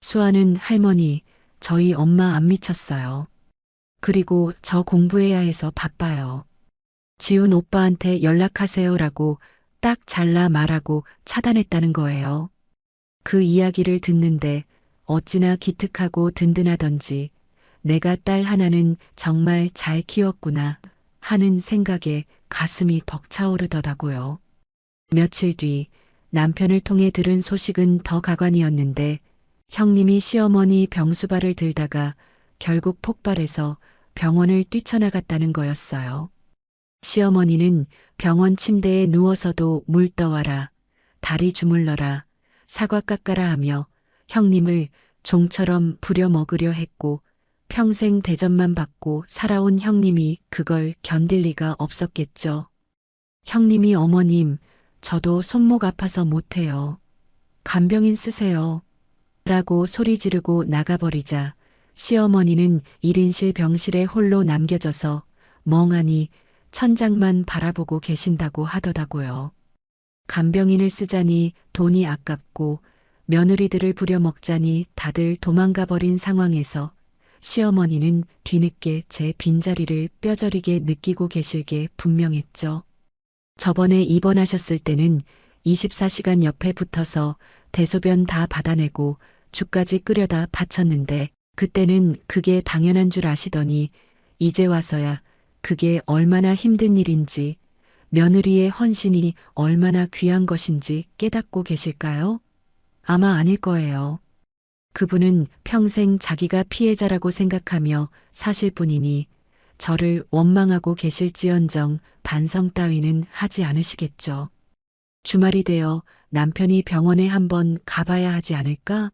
수아는 할머니, 저희 엄마 안 미쳤어요. 그리고 저 공부해야 해서 바빠요. 지훈 오빠한테 연락하세요라고 딱 잘라 말하고 차단했다는 거예요. 그 이야기를 듣는데 어찌나 기특하고 든든하던지 내가 딸 하나는 정말 잘 키웠구나 하는 생각에 가슴이 벅차오르더라고요. 며칠 뒤 남편을 통해 들은 소식은 더 가관이었는데 형님이 시어머니 병수발을 들다가 결국 폭발해서 병원을 뛰쳐나갔다는 거였어요. 시어머니는 병원 침대에 누워서도 물 떠와라, 다리 주물러라, 사과 깎아라 하며 형님을 종처럼 부려먹으려 했고 평생 대접만 받고 살아온 형님이 그걸 견딜 리가 없었겠죠. 형님이 어머님, 저도 손목 아파서 못해요. 간병인 쓰세요. 라고 소리 지르고 나가버리자 시어머니는 1인실 병실에 홀로 남겨져서 멍하니 천장만 바라보고 계신다고 하더라고요. 간병인을 쓰자니 돈이 아깝고 며느리들을 부려먹자니 다들 도망가 버린 상황에서 시어머니는 뒤늦게 제 빈자리를 뼈저리게 느끼고 계실 게 분명했죠. 저번에 입원하셨을 때는 24시간 옆에 붙어서 대소변 다 받아내고 죽까지 끓여다 바쳤는데 그때는 그게 당연한 줄 아시더니 이제 와서야 그게 얼마나 힘든 일인지 며느리의 헌신이 얼마나 귀한 것인지 깨닫고 계실까요? 아마 아닐 거예요. 그분은 평생 자기가 피해자라고 생각하며 사실 뿐이니 저를 원망하고 계실지언정 반성 따위는 하지 않으시겠죠. 주말이 되어 남편이 병원에 한번 가봐야 하지 않을까?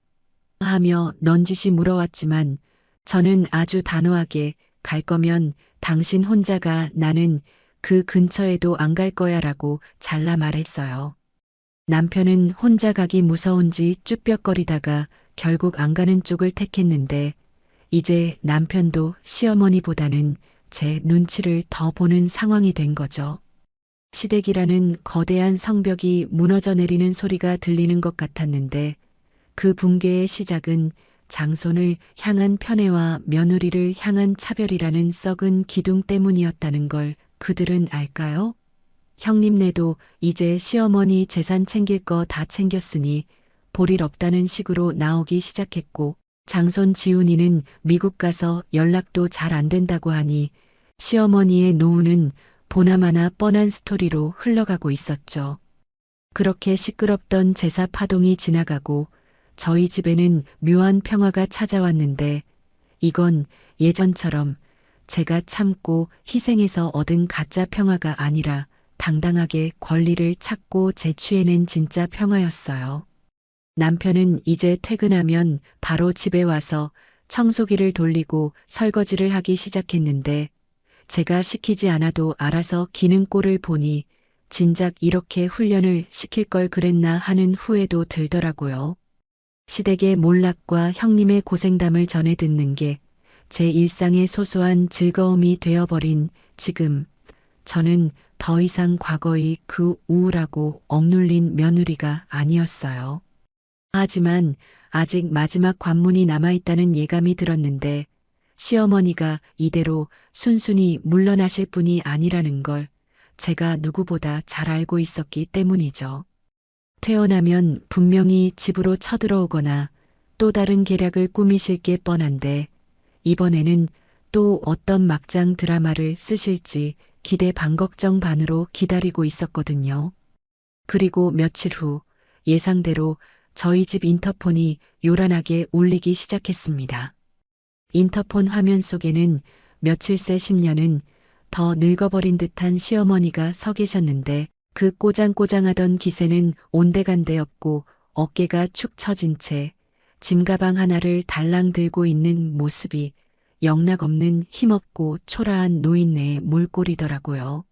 하며 넌지시 물어왔지만 저는 아주 단호하게 갈 거면 당신 혼자가 나는 그 근처에도 안 갈 거야 라고 잘라 말했어요. 남편은 혼자 가기 무서운지 쭈뼛거리다가 결국 안 가는 쪽을 택했는데 이제 남편도 시어머니보다는 제 눈치를 더 보는 상황이 된 거죠. 시댁이라는 거대한 성벽이 무너져 내리는 소리가 들리는 것 같았는데 그 붕괴의 시작은 장손을 향한 편애와 며느리를 향한 차별이라는 썩은 기둥 때문이었다는 걸 그들은 알까요? 형님네도 이제 시어머니 재산 챙길 거 다 챙겼으니 볼일 없다는 식으로 나오기 시작했고 장손 지훈이는 미국 가서 연락도 잘 안 된다고 하니 시어머니의 노후는 보나마나 뻔한 스토리로 흘러가고 있었죠. 그렇게 시끄럽던 제사 파동이 지나가고 저희 집에는 묘한 평화가 찾아왔는데 이건 예전처럼 제가 참고 희생해서 얻은 가짜 평화가 아니라 당당하게 권리를 찾고 재취해낸 진짜 평화였어요. 남편은 이제 퇴근하면 바로 집에 와서 청소기를 돌리고 설거지를 하기 시작했는데 제가 시키지 않아도 알아서 기는 꼴을 보니 진작 이렇게 훈련을 시킬 걸 그랬나 하는 후회도 들더라고요. 시댁의 몰락과 형님의 고생담을 전해 듣는 게 제 일상의 소소한 즐거움이 되어버린 지금 저는 더 이상 과거의 그 우울하고 억눌린 며느리가 아니었어요. 하지만 아직 마지막 관문이 남아있다는 예감이 들었는데 시어머니가 이대로 순순히 물러나실 분이 아니라는 걸 제가 누구보다 잘 알고 있었기 때문이죠. 퇴원하면 분명히 집으로 쳐들어오거나 또 다른 계략을 꾸미실 게 뻔한데 이번에는 또 어떤 막장 드라마를 쓰실지 기대 반 걱정 반으로 기다리고 있었거든요. 그리고 며칠 후 예상대로 저희 집 인터폰이 요란하게 울리기 시작했습니다. 인터폰 화면 속에는 며칠 새 10년은 더 늙어버린 듯한 시어머니가 서 계셨는데 그 꼬장꼬장하던 기세는 온데간데 없고 어깨가 축 처진 채 짐가방 하나를 달랑 들고 있는 모습이 영락없는 힘없고 초라한 노인네의 몰골이더라고요.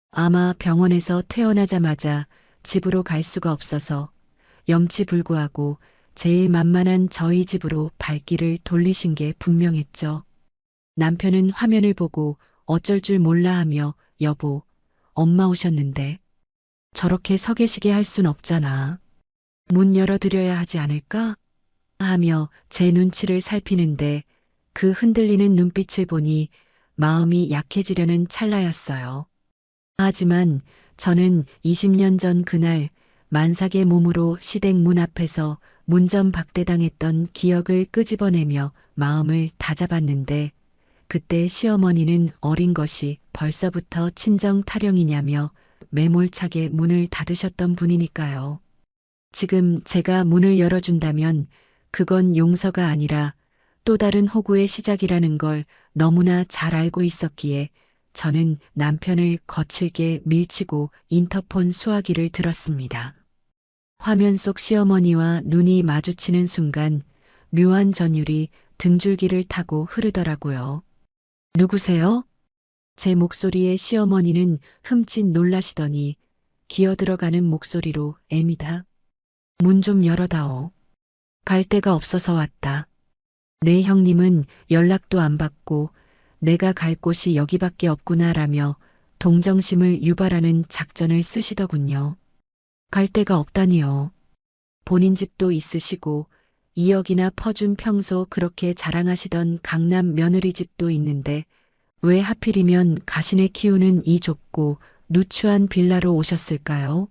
아마 병원에서 퇴원하자마자 집으로 갈 수가 없어서 염치불구하고 제일 만만한 저희 집으로 발길을 돌리신 게 분명했죠. 남편은 화면을 보고 어쩔 줄 몰라 하며 여보, 엄마 오셨는데 저렇게 서 계시게 할 순 없잖아. 문 열어드려야 하지 않을까? 하며 제 눈치를 살피는데 그 흔들리는 눈빛을 보니 마음이 약해지려는 찰나였어요. 하지만 저는 20년 전 그날 만삭의 몸으로 시댁 문 앞에서 문전박대당했던 기억을 끄집어내며 마음을 다잡았는데 그때 시어머니는 어린 것이 벌써부터 친정 타령이냐며 매몰차게 문을 닫으셨던 분이니까요. 지금 제가 문을 열어준다면 그건 용서가 아니라 또 다른 호구의 시작이라는 걸 너무나 잘 알고 있었기에 저는 남편을 거칠게 밀치고 인터폰 수화기를 들었습니다. 화면 속 시어머니와 눈이 마주치는 순간 묘한 전율이 등줄기를 타고 흐르더라고요. 누구세요? 제 목소리에 시어머니는 흠칫 놀라시더니 기어들어가는 목소리로 애미다. 문 좀 열어다오. 갈 데가 없어서 왔다. 내 형님은 연락도 안 받고 내가 갈 곳이 여기밖에 없구나라며 동정심을 유발하는 작전을 쓰시더군요. 갈 데가 없다니요. 본인 집도 있으시고 2억이나 퍼준 평소 그렇게 자랑하시던 강남 며느리 집도 있는데 왜 하필이면 가시네 키우는 이 좁고 누추한 빌라로 오셨을까요?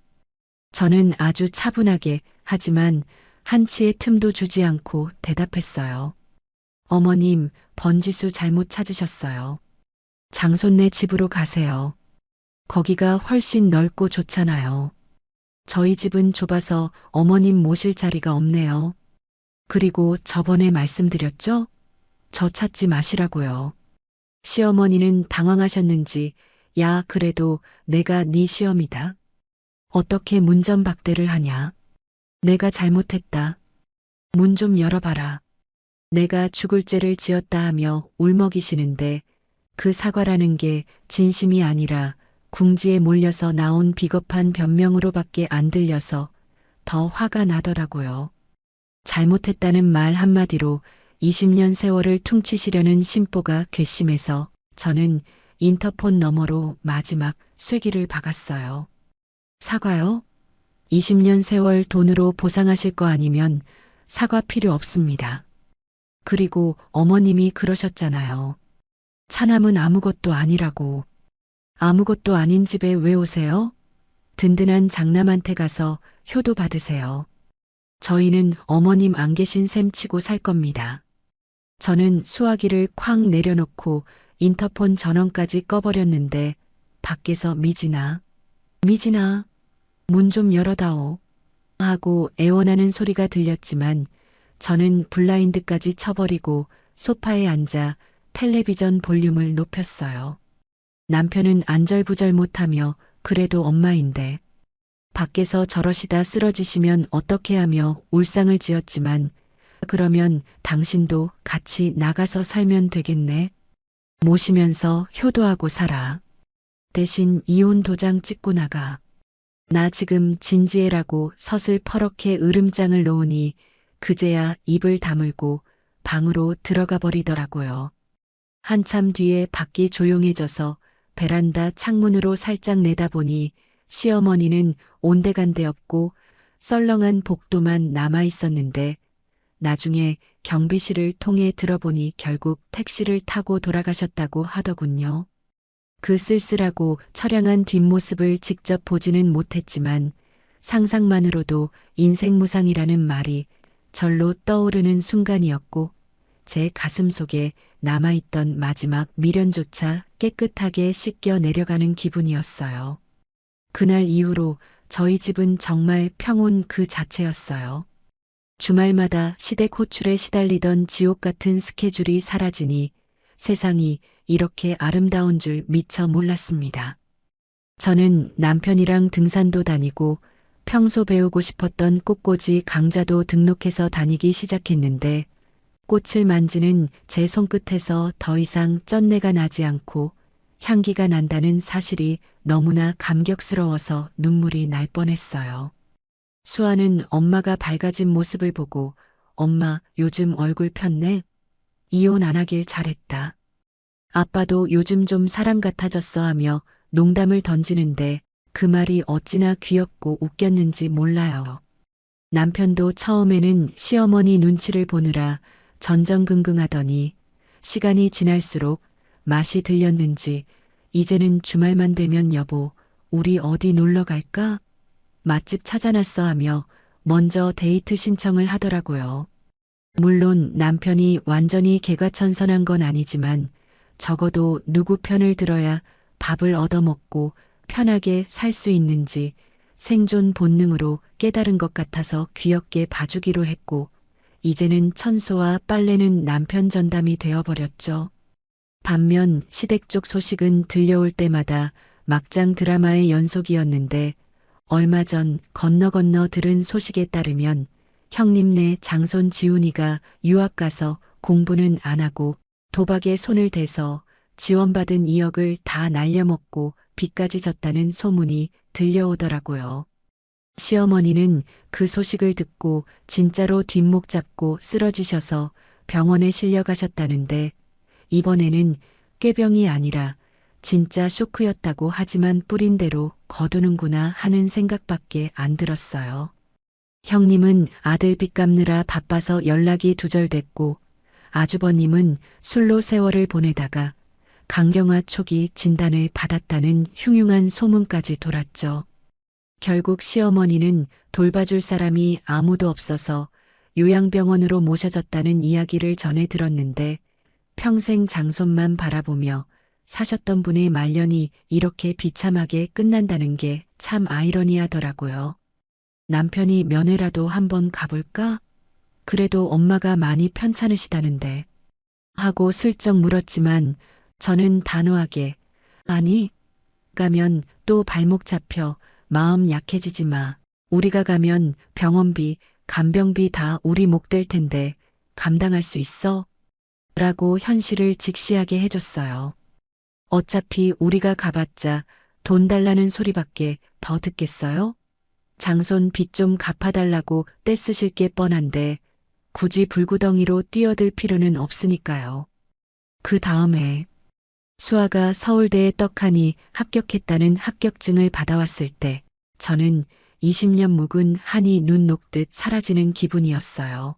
저는 아주 차분하게 하지만 한치의 틈도 주지 않고 대답했어요. 어머님, 번지수 잘못 찾으셨어요. 장손네 집으로 가세요. 거기가 훨씬 넓고 좋잖아요. 저희 집은 좁아서 어머님 모실 자리가 없네요. 그리고 저번에 말씀드렸죠? 저 찾지 마시라고요. 시어머니는 당황하셨는지 야 그래도 내가 네 시어미다. 어떻게 문전박대를 하냐. 내가 잘못했다. 문 좀 열어봐라. 내가 죽을 죄를 지었다 하며 울먹이시는데 그 사과라는 게 진심이 아니라 궁지에 몰려서 나온 비겁한 변명으로밖에 안 들려서 더 화가 나더라고요. 잘못했다는 말 한마디로 20년 세월을 퉁치시려는 심보가 괘씸해서 저는 인터폰 너머로 마지막 쐐기를 박았어요. 사과요? 20년 세월 돈으로 보상하실 거 아니면 사과 필요 없습니다. 그리고 어머님이 그러셨잖아요. 차남은 아무것도 아니라고. 아무것도 아닌 집에 왜 오세요? 든든한 장남한테 가서 효도 받으세요. 저희는 어머님 안 계신 셈 치고 살 겁니다. 저는 수화기를 쾅 내려놓고 인터폰 전원까지 꺼버렸는데 밖에서 미진아, 문 좀 열어다오 하고 애원하는 소리가 들렸지만 저는 블라인드까지 쳐버리고 소파에 앉아 텔레비전 볼륨을 높였어요. 남편은 안절부절 못하며 그래도 엄마인데 밖에서 저러시다 쓰러지시면 어떻게 하며 울상을 지었지만 그러면 당신도 같이 나가서 살면 되겠네. 모시면서 효도하고 살아. 대신 이혼 도장 찍고 나가. 나 지금 진지해라고 서슬퍼렇게 으름장을 놓으니 그제야 입을 다물고 방으로 들어가 버리더라고요. 한참 뒤에 밖이 조용해져서 베란다 창문으로 살짝 내다보니 시어머니는 온데간데 없고 썰렁한 복도만 남아 있었는데 나중에 경비실을 통해 들어보니 결국 택시를 타고 돌아가셨다고 하더군요. 그 쓸쓸하고 처량한 뒷모습을 직접 보지는 못했지만 상상만으로도 인생무상이라는 말이 절로 떠오르는 순간이었고 제 가슴 속에 남아있던 마지막 미련조차 깨끗하게 씻겨 내려가는 기분이었어요. 그날 이후로 저희 집은 정말 평온 그 자체였어요. 주말마다 시댁 호출에 시달리던 지옥 같은 스케줄이 사라지니 세상이 이렇게 아름다운 줄 미처 몰랐습니다. 저는 남편이랑 등산도 다니고 평소 배우고 싶었던 꽃꽂이 강좌도 등록해서 다니기 시작했는데 꽃을 만지는 제 손끝에서 더 이상 쩐내가 나지 않고 향기가 난다는 사실이 너무나 감격스러워서 눈물이 날 뻔했어요. 수아는 엄마가 밝아진 모습을 보고 엄마 요즘 얼굴 폈네? 이혼 안 하길 잘했다. 아빠도 요즘 좀 사람 같아졌어 하며 농담을 던지는데 그 말이 어찌나 귀엽고 웃겼는지 몰라요. 남편도 처음에는 시어머니 눈치를 보느라 전전긍긍하더니 시간이 지날수록 맛이 들렸는지 이제는 주말만 되면 여보, 우리 어디 놀러 갈까? 맛집 찾아놨어 하며 먼저 데이트 신청을 하더라고요. 물론 남편이 완전히 개가천선한 건 아니지만 적어도 누구 편을 들어야 밥을 얻어먹고 편하게 살 수 있는지 생존 본능으로 깨달은 것 같아서 귀엽게 봐주기로 했고 이제는 청소와 빨래는 남편 전담이 되어버렸죠. 반면 시댁 쪽 소식은 들려올 때마다 막장 드라마의 연속이었는데 얼마 전 건너 들은 소식에 따르면 형님네 장손 지훈이가 유학 가서 공부는 안 하고 도박에 손을 대서 지원받은 2억을 다 날려먹고 빚까지 졌다는 소문이 들려오더라고요. 시어머니는 그 소식을 듣고 진짜로 뒷목 잡고 쓰러지셔서 병원에 실려가셨다는데 이번에는 꾀병이 아니라 진짜 쇼크였다고 하지만 뿌린 대로 거두는구나 하는 생각밖에 안 들었어요. 형님은 아들 빚 갚느라 바빠서 연락이 두절됐고 아주버님은 술로 세월을 보내다가 강경화 초기 진단을 받았다는 흉흉한 소문까지 돌았죠. 결국 시어머니는 돌봐줄 사람이 아무도 없어서 요양병원으로 모셔졌다는 이야기를 전해 들었는데 평생 장손만 바라보며 사셨던 분의 말년이 이렇게 비참하게 끝난다는 게 참 아이러니하더라고요. 남편이 면회라도 한번 가볼까? 그래도 엄마가 많이 편찮으시다는데 하고 슬쩍 물었지만 저는 단호하게 아니, 가면 또 발목 잡혀 마음 약해지지 마. 우리가 가면 병원비, 간병비 다 우리 목 될 텐데 감당할 수 있어? 라고 현실을 직시하게 해줬어요. 어차피 우리가 가봤자 돈 달라는 소리밖에 더 듣겠어요? 장손 빚 좀 갚아달라고 떼쓰실 게 뻔한데 굳이 불구덩이로 뛰어들 필요는 없으니까요. 그 다음에 수아가 서울대에 떡하니 합격했다는 합격증을 받아왔을 때 저는 20년 묵은 한이 눈 녹듯 사라지는 기분이었어요.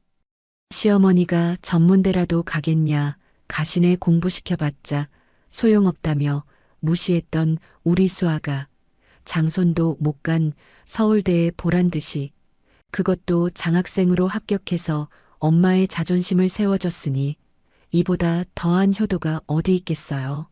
시어머니가 전문대라도 가겠냐, 가시네 공부시켜봤자 소용없다며 무시했던 우리 수아가 장손도 못 간 서울대에 보란듯이 그것도 장학생으로 합격해서 엄마의 자존심을 세워줬으니 이보다 더한 효도가 어디 있겠어요.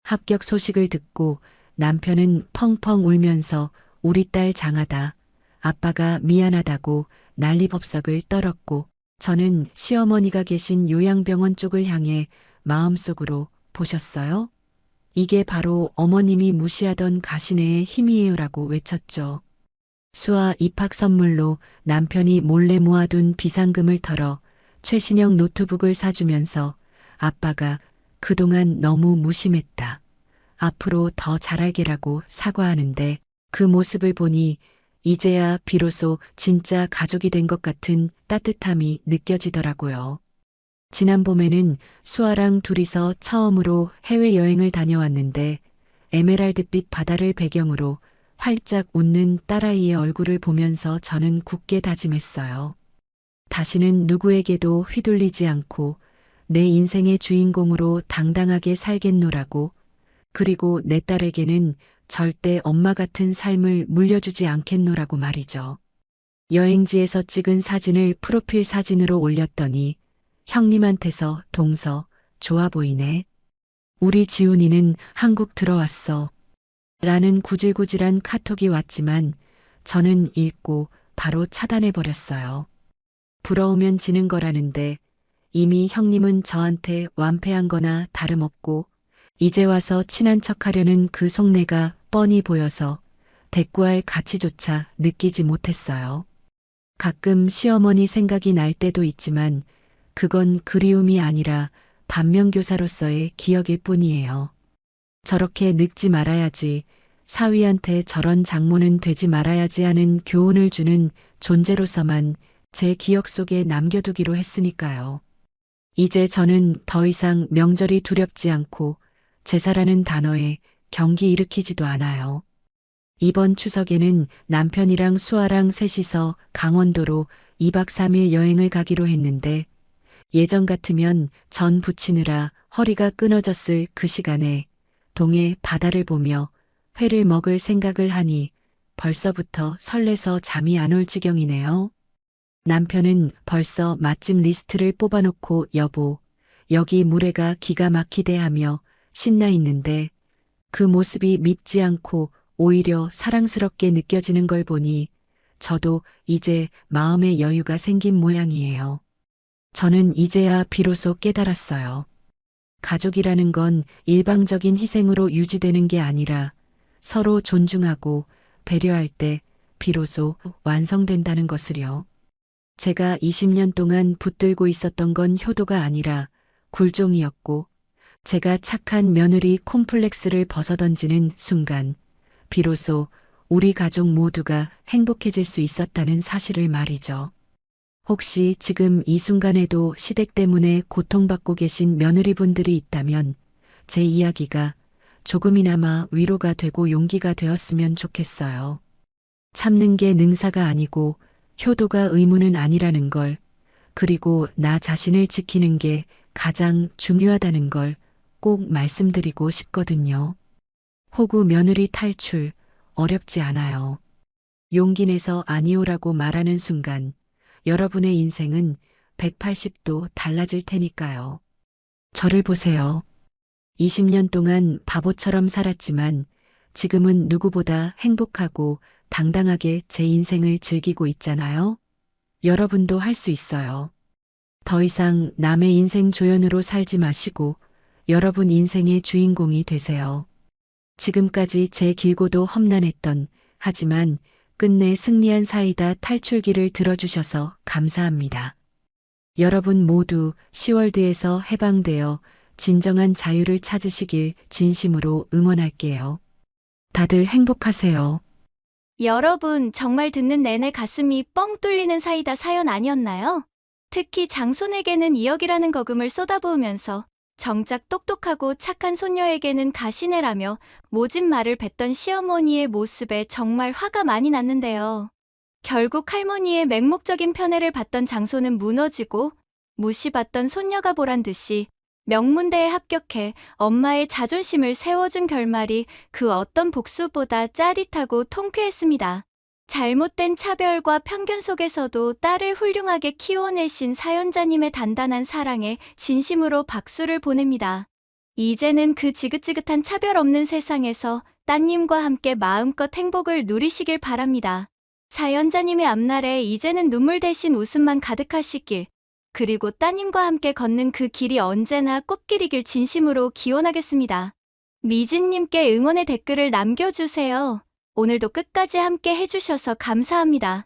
합격 소식을 듣고 남편은 펑펑 울면서 우리 딸 장하다, 아빠가 미안하다고 난리법석을 떨었고 저는 시어머니가 계신 요양병원 쪽을 향해 마음속으로 보셨어요? 이게 바로 어머님이 무시하던 가시네의 힘이에요라고 외쳤죠. 수아 입학 선물로 남편이 몰래 모아둔 비상금을 털어 최신형 노트북을 사주면서 아빠가 그동안 너무 무심했다. 앞으로 더 잘할게라고 사과하는데 그 모습을 보니 이제야 비로소 진짜 가족이 된 것 같은 따뜻함이 느껴지더라고요. 지난 봄에는 수아랑 둘이서 처음으로 해외여행을 다녀왔는데 에메랄드빛 바다를 배경으로 활짝 웃는 딸아이의 얼굴을 보면서 저는 굳게 다짐했어요. 다시는 누구에게도 휘둘리지 않고 내 인생의 주인공으로 당당하게 살겠노라고, 그리고 내 딸에게는 절대 엄마 같은 삶을 물려주지 않겠노라고 말이죠. 여행지에서 찍은 사진을 프로필 사진으로 올렸더니 형님한테서 동서 좋아 보이네. 우리 지훈이는 한국 들어왔어. 라는 구질구질한 카톡이 왔지만 저는 읽고 바로 차단해버렸어요. 부러우면 지는 거라는데 이미 형님은 저한테 완패한 거나 다름없고 이제 와서 친한 척하려는 그 속내가 뻔히 보여서 대꾸할 가치조차 느끼지 못했어요. 가끔 시어머니 생각이 날 때도 있지만 그건 그리움이 아니라 반면교사로서의 기억일 뿐이에요. 저렇게 늙지 말아야지, 사위한테 저런 장모는 되지 말아야지 하는 교훈을 주는 존재로서만 제 기억 속에 남겨두기로 했으니까요. 이제 저는 더 이상 명절이 두렵지 않고 제사라는 단어에 경기 일으키지도 않아요. 이번 추석에는 남편이랑 수아랑 셋이서 강원도로 2박 3일 여행을 가기로 했는데 예전 같으면 전 부치느라 허리가 끊어졌을 그 시간에 동해 바다를 보며 회를 먹을 생각을 하니 벌써부터 설레서 잠이 안 올 지경이네요. 남편은 벌써 맛집 리스트를 뽑아놓고 여보, 여기 물회가 기가 막히대 하며 신나 있는데 그 모습이 밉지 않고 오히려 사랑스럽게 느껴지는 걸 보니 저도 이제 마음의 여유가 생긴 모양이에요. 저는 이제야 비로소 깨달았어요. 가족이라는 건 일방적인 희생으로 유지되는 게 아니라 서로 존중하고 배려할 때 비로소 완성된다는 것을요. 제가 20년 동안 붙들고 있었던 건 효도가 아니라 굴종이었고 제가 착한 며느리 콤플렉스를 벗어던지는 순간 비로소 우리 가족 모두가 행복해질 수 있었다는 사실을 말이죠. 혹시 지금 이 순간에도 시댁 때문에 고통받고 계신 며느리분들이 있다면 제 이야기가 조금이나마 위로가 되고 용기가 되었으면 좋겠어요. 참는 게 능사가 아니고 효도가 의무는 아니라는 걸, 그리고 나 자신을 지키는 게 가장 중요하다는 걸 꼭 말씀드리고 싶거든요. 호구 며느리 탈출 어렵지 않아요. 용기 내서 아니오라고 말하는 순간 여러분의 인생은 180도 달라질 테니까요. 저를 보세요. 20년 동안 바보처럼 살았지만 지금은 누구보다 행복하고 당당하게 제 인생을 즐기고 있잖아요. 여러분도 할 수 있어요. 더 이상 남의 인생 조연으로 살지 마시고 여러분 인생의 주인공이 되세요. 지금까지 제 길고도 험난했던, 하지만 끝내 승리한 사이다 탈출기를 들어주셔서 감사합니다. 여러분 모두 시월드에서 해방되어 진정한 자유를 찾으시길 진심으로 응원할게요. 다들 행복하세요. 여러분, 정말 듣는 내내 가슴이 뻥 뚫리는 사이다 사연 아니었나요? 특히 장손에게는 2억이라는 거금을 쏟아부으면서 정작 똑똑하고 착한 손녀에게는 가시네라며 모진 말을 뱉던 시어머니의 모습에 정말 화가 많이 났는데요. 결국 할머니의 맹목적인 편애를 받던 장손은 무너지고 무시받던 손녀가 보란 듯이 명문대에 합격해 엄마의 자존심을 세워준 결말이 그 어떤 복수보다 짜릿하고 통쾌했습니다. 잘못된 차별과 편견 속에서도 딸을 훌륭하게 키워내신 사연자님의 단단한 사랑에 진심으로 박수를 보냅니다. 이제는 그 지긋지긋한 차별 없는 세상에서 따님과 함께 마음껏 행복을 누리시길 바랍니다. 사연자님의 앞날에 이제는 눈물 대신 웃음만 가득하시길, 그리고 따님과 함께 걷는 그 길이 언제나 꽃길이길 진심으로 기원하겠습니다. 미진님께 응원의 댓글을 남겨주세요. 오늘도 끝까지 함께 해주셔서 감사합니다.